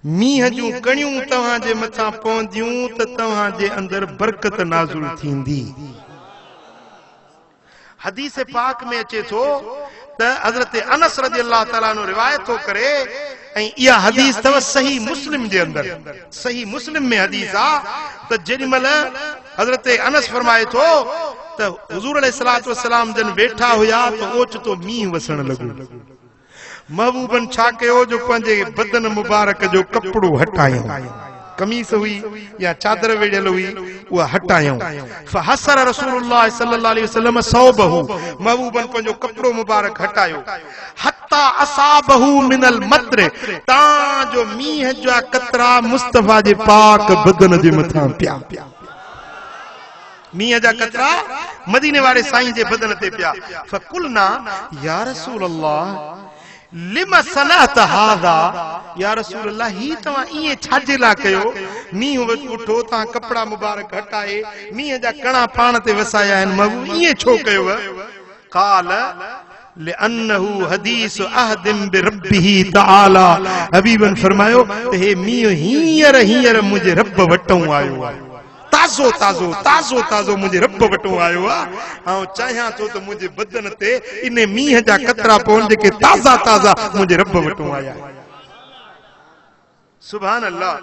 Speaker 1: मींहं जूं कणियूं तव्हांजे मथां पवंदियूं त तव्हांजे अंदरि बरकत नाज़िल थींदी। हदीस पाक में अचे थो त हज़रत अनस रज़ी अल्लाह ताला अन्हु रिवायत थो करे ऐं इहा हदीस अथव सही मुस्लिम जे अंदरि, सही मुस्लिम में हदीस आहे त जेॾी महिल हज़रत अनस फरमाए थो त हुज़ूर अलैहिस्सलातु वस्सलाम जन वेठा हुया त ओचितो मींहुं वसण लॻो। महबूबन छा कयो जो पंहिंजे बदन मुबारक जो कपड़ो हटायूं, कमीस हुई या चादर वेड़ियल हुई उहा हटायूं। फहसर रसूलुल्लाह सल्लल्लाहु अलैहि वसल्लम सौबहु, महबूबन पंहिंजो कपड़ो मुबारक हटायो। हत्ता असाबहु मिनल मत्र, तां जो मींह जा कतरा मुस्तफा जे पाक बदन जे मथां पिया। मींह जा कतरा मदीने वाले साईं जे बदन ते पिया। फकुलना या रसूल अल्लाह लिमा सनअत हादा, या रसूल अल्लाह ही तव्हां इएं छाजे लाइ कयो? मींहुं उठो तव्हां कपड़ा मुबारक हटाए मींह जा कणा पाण ते वसाया आहिनि, महबूब इएं छो कयो? काल लिअन्नहु हदीस अहदिन बिरब्बिही तआला, हबीबन फरमायो त हे मींहुं हींअर हींअर मुंहिंजे रब वटों आयो आहे, ताज़ो ताज़ो ताज़ो ताज़ो मुझे रब वटों आयो आहे। ऐं चाहियां थो त मुंहिंजे बदन ते इन मींह जा कतरा पवनि जेके ताज़ा ताज़ा मुंहिंजे रब वटों आया। सुभान अल्लाह।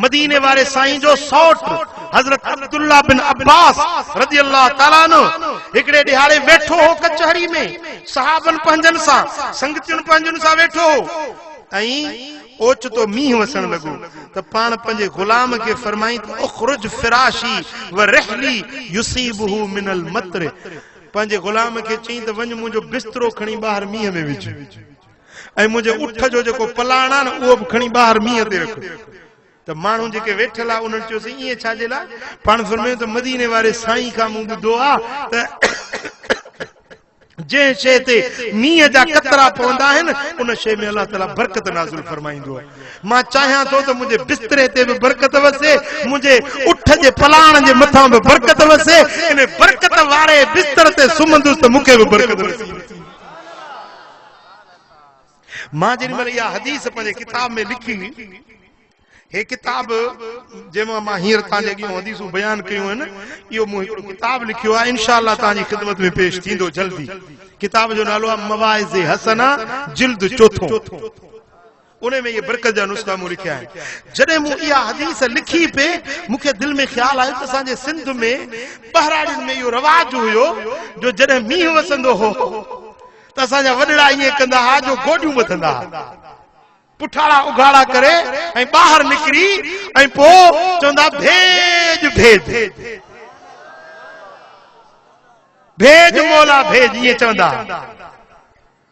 Speaker 1: मदीने वाले साईं जो सौट हजरत अब्दुल्ला बिन अब्बास रज़ी अल्लाह ताला अन्हु हिकिड़े ॾिहाड़े वेठो हो कचहरी में, सहाबन पंहिंजनि सां, संगतियुनि पंहिंजनि सां वेठो हो ऐं ओचितो मींहुं वसण लॻो त पाण पंहिंजे गुलाम खे फरमाई त उखरुज फिराशी व रहली युसीबहु मिनल मत्र, पंहिंजे गुलाम खे चई त वञ मुंहिंजो बिस्तरो खणी ॿाहिरि मींहं में विझ ऐं मुंहिंजे उठ जो जेको पलाण आहे न उहो बि खणी ॿाहिरि मींहं ते रख, त त माण्हू जेके वेठल आहे उन्हनि चयोसीं ईअं छाजे लाइ? पाण फरमायूं त मदीने वारे साईं खां मूं ॿुधो आहे त जंहिं शइ ते मींहं जा कतरा पवंदा आहिनि उन शइ में अलाह ताला बरकत नाज़िल फरमाईंदो आहे। मां चाहियां थो त मुंहिंजे बिस्तरे ते बि बरकत वसे, मुंहिंजे उठ जे पलाण जे मथां बि बरकत वसे, इन बरकत वारे बिस्तर ते सुम्हंदुसि त मूंखे बि बरकत वसे। मां जेॾी महिल इहा हदीस पंहिंजे किताब में लिखी, हे किताब जंहिंमां मां हींअर तव्हांजे अॻियां हदीसूं बयान कयूं आहिनि, इहो मूं हिकिड़ो किताब लिखियो आहे, इंशाअल्लाह तव्हांजी ख़िदमत में पेश थींदो जल्दी। किताब जो नालो आहे मवाइज़ हसना जिल्द चौथों। उन में ये बरकत जा नुस्ख़ा मूं लिखिया आहिनि। जॾहिं मूं इहा हदीस लिखी पे मूंखे दिलि में ख़्यालु आयो त असांजे सिंध में बहराड़ियुनि में इहो रवाज हुयो जो जॾहिं मींहुं वसंदो हो त असांजा वॾड़ा ईअं कंदा हुआ जो गोॾियूं ॿधंदा हुआ, पुठाड़ा उघाड़ा करे ऐं ॿाहिरि निकिरी ऐं पोइ चवंदा भेज भेज भेज मौला भेज, ईअं चवंदा।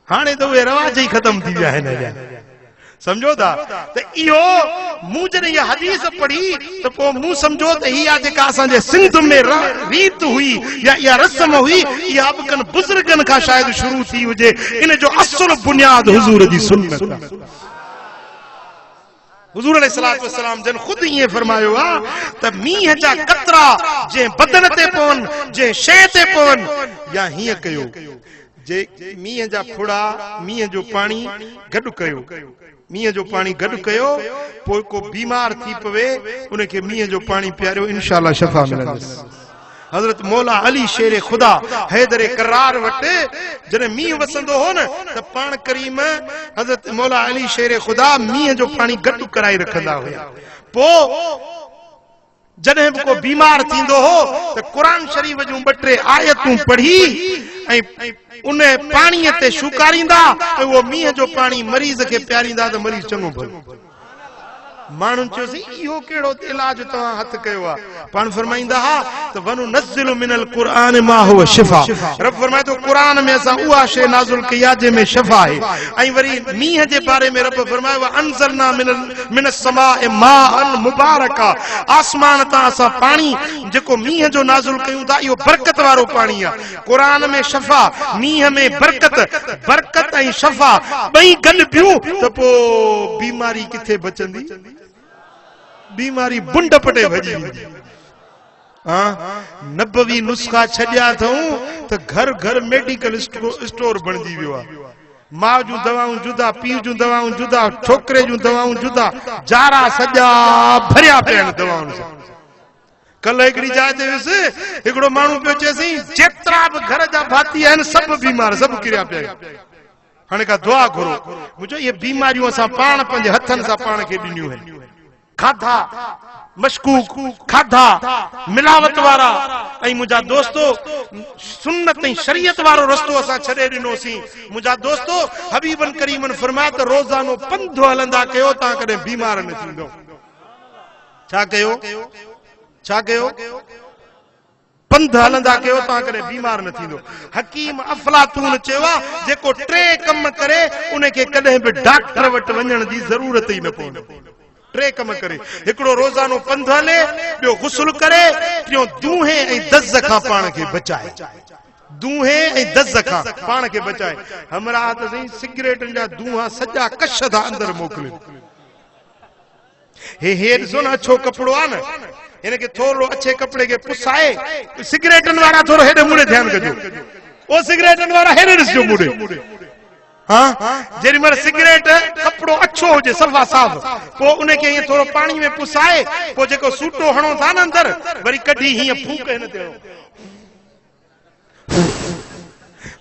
Speaker 1: हाणे त उहे रवाज ई ख़तम थी विया आहिनि। समझो था त इहो मूं जॾहिं इहा हदीस पढ़ी त पोइ मूं सम्झो त इहा जेका असांजे सिंध में रीत हुई या इहा रस्म हुई, इहा अबकनि बुज़ुर्गनि खां शायदि शुरू थी हुजे। इन जो असुल बुनियाद हुज़ूर जी सुन्नत आहे। हुज़ूर अलैहिस्सलातु वस्सलाम जन खुद ये फरमायो आ त मींह जा कतरा जे बदन ते पवन, जे शइ ते पवन, या हीअं कयो जे मींह जा फुड़ा, मींह जो पानी गॾु कयो, मींह जो पानी गॾु कयो, पोइ को बीमार थी पवे उनखे मींह जो पानी पियारियो, इंशाअल्लाह शफ़ा मिलंदसि। हज़रत मौला अली शेर खुदा हैदर करार वटि जॾहिं मींहुं वसंदो हो न त पाण करीम हज़रत मौला अली शेर खुदा मींहं जो पानी गॾु कराए रखंदा हुया। पोइ जॾहिं बि को बीमार थींदो हो त क़ुरान शरीफ़ जूं 2-3 आयतूं पढ़ी ऐं उन पाणीअ ते शुकारींदा ऐं उहो मींहं जो पाणी मरीज़ खे पियारींदा त मरीज़ चङो भलो। माण्हुनि चयोसीं इहो कहिड़ो इलाज तव्हां हथ कयो आहे? पाण फरमाईंदा हा त वनु नज़िलु मिनल क़ुरान मा हुव शिफा। रब फरमाए थो क़ुरान में असां उहा शइ नाज़िल कई आहे जंहिंमें शिफा आहे। ऐं वरी मींहं जे बारे में रब फरमायो अंज़लना मिनस समाए माअन मुबारका, आसमान तां असां पाणी जेको मींहं जो नाज़िल कयूं था इहो बरकत वारो पाणी आहे। क़ुरान में शफ़ा, मींहं में बरकत, बरकत ऐं शफ़ा ॿई गॾु बियूं त पोइ बीमारी किथे बचंदी? बीमारी बुंड पटे भजी वेंदी। नबवी नुस्खा छॾिया अथऊं त घर घर मेडिकल स्टोर बणिजी वियो आहे। माउ जूं दवाऊं जुदा, पीउ जूं दवाऊं जुदा, छोकिरे जूं दवाऊं जुदा, जारा सॼा भरिया पिया आहिनि दवाउनि सां। कल्ह हिकिड़ी जाइ ते वियुसि, हिकिड़ो माण्हू पियो चएसि जेतिरा बि घर जा भाती आहिनि सभु बीमार, सभु किरिया पिया आहिनि। हाणे का दुआ घुरो। मुंहिंजो इहे बीमारियूं असां पाण पंहिंजे हथनि सां पाण खे ॾिनियूं आहिनि। खाधा मशकूक, खाधा मिलावट वारा, ऐं मुंहिंजा दोस्तो सुन्नत ऐं शरीयत वारो रस्तो असां छॾे ॾिनोसीं। मुंहिंजा दोस्तो हबीबन करीमन फरमाया त रोज़ानो पंधु हलंदा कयो, तव्हां कॾहिं बीमार न थींदो। छा कयो? छा कयो? पंधु हलंदा कयो, तव्हां कॾहिं बीमार न थींदो। हकीम अफलातून चयो आहे जेको 3 कम करे उनखे कॾहिं बि डॉक्टर वटि वञण जी ज़रूरत ई न पवंदी। 3 कम करे, हिकिड़ो रोज़ानो पंधु हले, ॿियो गुस्ल करे, टियों दूहे ऐं दज़ खां पाण खे बचाए। दूहे ऐं दज़ खां पाण खे बचाए। हमरा त सही सिगरेटनि जा दूहा सॼा कश था अंदरि मोकिले। हे ॾिसो न अछो कपिड़ो आहे न, हिनखे थोरो अच्छे कपिड़े खे पुसाए, सिगरेटनि वारा थोरो हेॾे मुड़े ध्यानु कजो, ओ सिगरेटनि वारा हेॾे ॾिसजो मुड़े। जेॾी महिल सिगरेट कपिड़ो अच्छो हुजे सफ़ा साफ़, पोइ उनखे ईअं थोरो पाणी में पुसाए, पोइ जेको सूटो हणो था न अंदरि, वरी कढी हीअं फूक हिन ते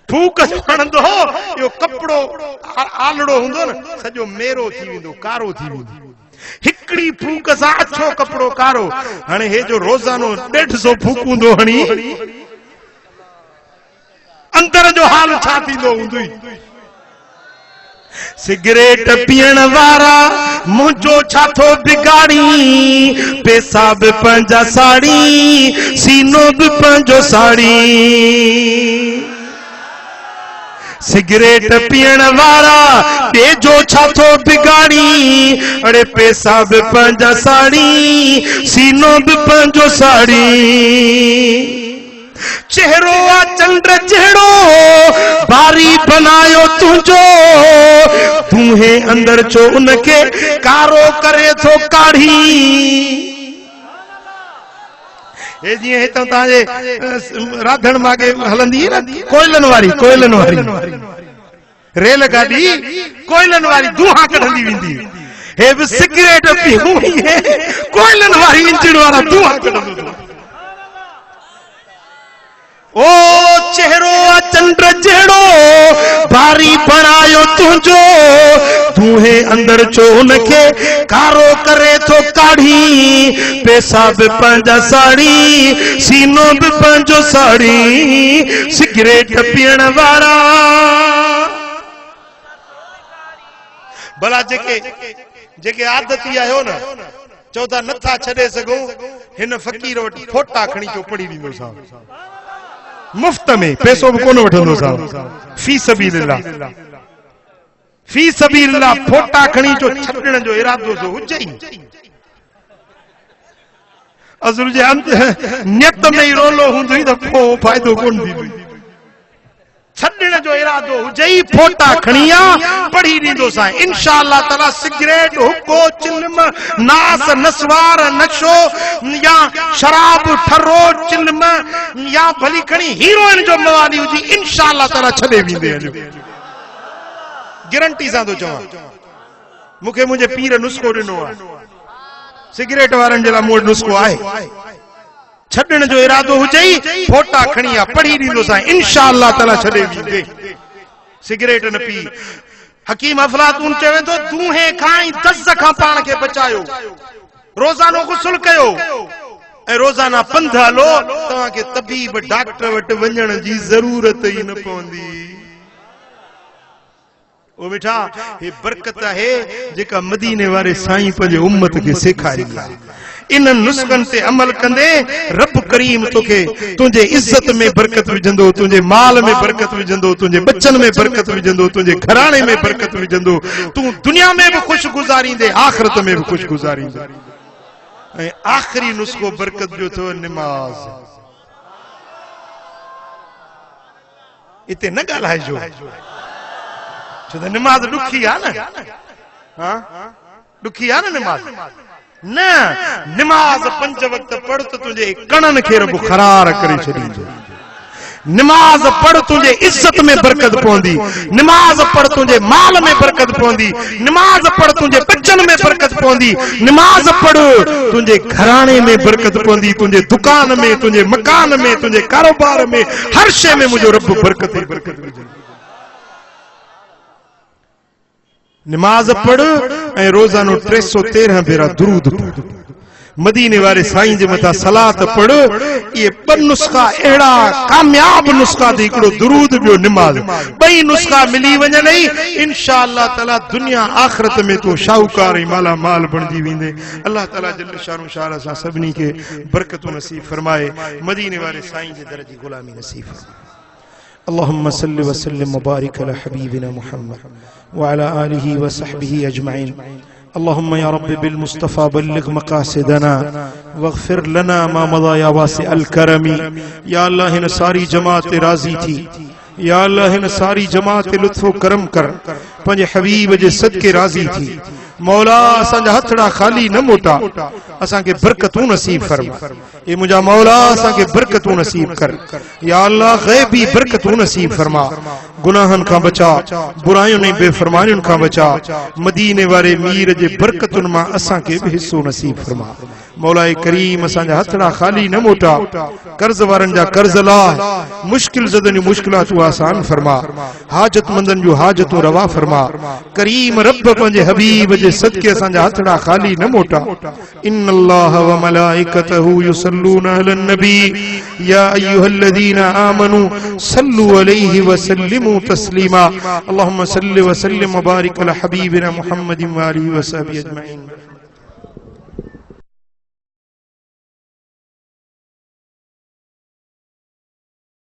Speaker 1: फूक हणंदो, इहो कपिड़ो आलड़ो हूंदो न सॼो मेरो थी वेंदो, कारो थी वेंदो। हिकिड़ी फूक सां अछो कपिड़ो कारो। हाणे हे जो रोज़ानो 150 फूकूं थो हणी, अंदर जो हाल छा थींदो हूंदो? सिगरेट पीअण वारा मुंहिंजो छा थो बिगाड़ी, पैसा बि पंहिंजा साड़ी, सीनो बि पंहिंजो साड़ी। सिगरेट पीण वारा बे जो छाथो बिगाड़ी अरे पैसा भी पंजा साड़ी सीनो भी पंजो साड़ी चेहरो आ चंद्र जहिड़ो बारी बनायो तुझो तूहे अंदर चो उनके कारो करे थो काढ़ी ए जी हितां ताजे राधण मागे हलंदी न कोयलन वारी रेल गाड़ी कोयलन वारी दुहा कढंदी वेंदी हे भी सिगरेट पी हुई है कोयलन वारी इंजन वाला दुहा कढंदो ओ चेहरो आ चंद्र जहिड़ो भारी बणायो तुझो तूहे अंदर चो उनके कारो करे थो काढ़ी पैसा भी पंजा साड़ी सीनो भी पंजो साड़ी सिगरेट पीण वारा भला जेके आदती आयो न चौथा नथा छॾे सघूं हिन फ़कीर वटि फोटा खणी चो पढ़ी ॾींदो सा मुफ्त में पैसो भी कोन वठंदो सा फी सबीलिल्लाह फोटा खणी चो छॾण जो इरादो जो हुजे अज़ुर जे अंत नियत में ही रोलो हुंदो त पोइ फ़ाइदो कोन थींदो छॾण जो इरादो हुजे फोटा खणिया पढ़ी ॾींदो सा इंशाअल्लाह ताला सिगरेट हुक्को चिल्म नास नसवार नशो या शराब ठरो चिल्म या भली खणी हीरोइन जो मवादी हुजी इंशाअल्लाह ताला छॾे वेंदे गारंटी सां थो चवां मूंखे मुंहिंजे पीर नुस्खो ॾिनो आहे सिगरेट वारनि जे लाइ मूं वटि नुस्खो आहे छॾण जो इरादो हुजे फोटा खणी पढ़ी ॾींदो सा इंशाअल्लाह ताला छॾे वेंदे सिगरेट न पी हकीम अफलातून चवे थो दूहे खाई दस खां पाण खे बचायो रोज़ानो गुस्ल कयो ऐं रोज़ाना पंध हलो तव्हांखे तबीब डॉक्टर वटि वञण जी ज़रूरत ई न पवंदी ओ बेटा ये बरकत है जेका मदीने वारे साईं पंहिंजे उम्मत खे सेखारी आहे इन नुस्खन ते अमल कंदे रब करीम तोखे तुझे इज्जत में बरकत विझंदो तुझे माल में बरकत विझंदो तुझे बच्चन में बरकत विझंदो तुझे घराणे में बरकत विझंदो तू दुनिया में भी खुश गुजारींदे आखिरत में भी खुश गुजारींदे ऐं आखिरी नुस्खो बरकत जो तो नमाज इते न ॻाल्हाइजो छो त नमाज ॾुखी आहे न हां ॾुखी आहे न नमाज न नमाज पंज वक्त पढ़ तो तुझे कणन खे रब खरार करे छॾींदो नमाज पढ़ तुझे इज्जत में बरकत पवंदी नमाज पढ़ तुझे माल में बरकत पवंदी नमाज पढ़ तुझे बच्चन में बरकत पवंदी नमाज पढ़ तुझे घराणे में बरकत पवंदी तुझे दुकान में तुझे मकान में तुझे कारोबार में हर शे में मुझे रब बरकत ही बरकत विझे नमाज पढ़ ऐं रोज़ानो 313 भेरा दुरूद पढ़ मदीने वारे साईं जे मथा सलात पढ़ ये ब नुस्खा एड़ा कामयाब नुस्खा थी हिकिड़ो दुरूद ॿियो नमाज ॿई नुस्खा मिली वञनि इंशाअल्लाह ताला दुनिया आखिरत में तो शाहूकार ऐं माला माल बणजी वेंदे अल्लाह ताला जल शानो शार असां सभिनी खे बरकतूं नसीब फरमाए मदीने वारे साईं जे दर जी गुलामी नसीब फरमाए अल्लाहुम्मा सल्लि व सल्लिम व बारिक अला हबीबिना मुहम्मद व अला आलिहि व सहबिहि अजमईन اللهم يا رب بالمصطفى بلغ مقاصدنا واغفر لنا ما مضى يا واسع الكرم يا الله ان ساری جماعت راضی تھی या अल्लाह हिन सारी जमात लुत्फो करम कर पंहिंजे हबीब जे सदके राज़ी थी मौला असांजा हथड़ा खाली न मोटा असांखे बरकतूं नसीब फरमा ए मुंहिंजा मौला असांखे बरकतूं नसीब कर या अल्लाह ग़ैबी बरकतूं नसीब फरमा गुनाहन खां बचा बुरायुनि ऐं बेफरमानियुनि खां बचा मदीने वारे मीर जे बरकतुनि मां असांखे बि हिस्सो नसीब फरमा मौलाए करीम असांजा हथड़ा खाली न मोटा कर्ज वारनि जा कर्ज लाह मुश्किल ज़दनि मुश्किलातूं आसान फरमा हाजतमंदनि जूं हाजतूं रवा फरमा करीम रब पंहिंजे हबीब जे सदके असांजा हथड़ा खाली न मोटा इन्नल्लाह व मलाइकतहू युसल्लूना अलन नबी या अय्युहल्लज़ीना आमनू सल्लू अलैहि व सल्लिमू तस्लीमा अल्लाहुम्मा सल्लि व सल्लिम व बारिक अला हबीबिना मुहम्मदिन व आलिहि व सहबिहि अजमईन।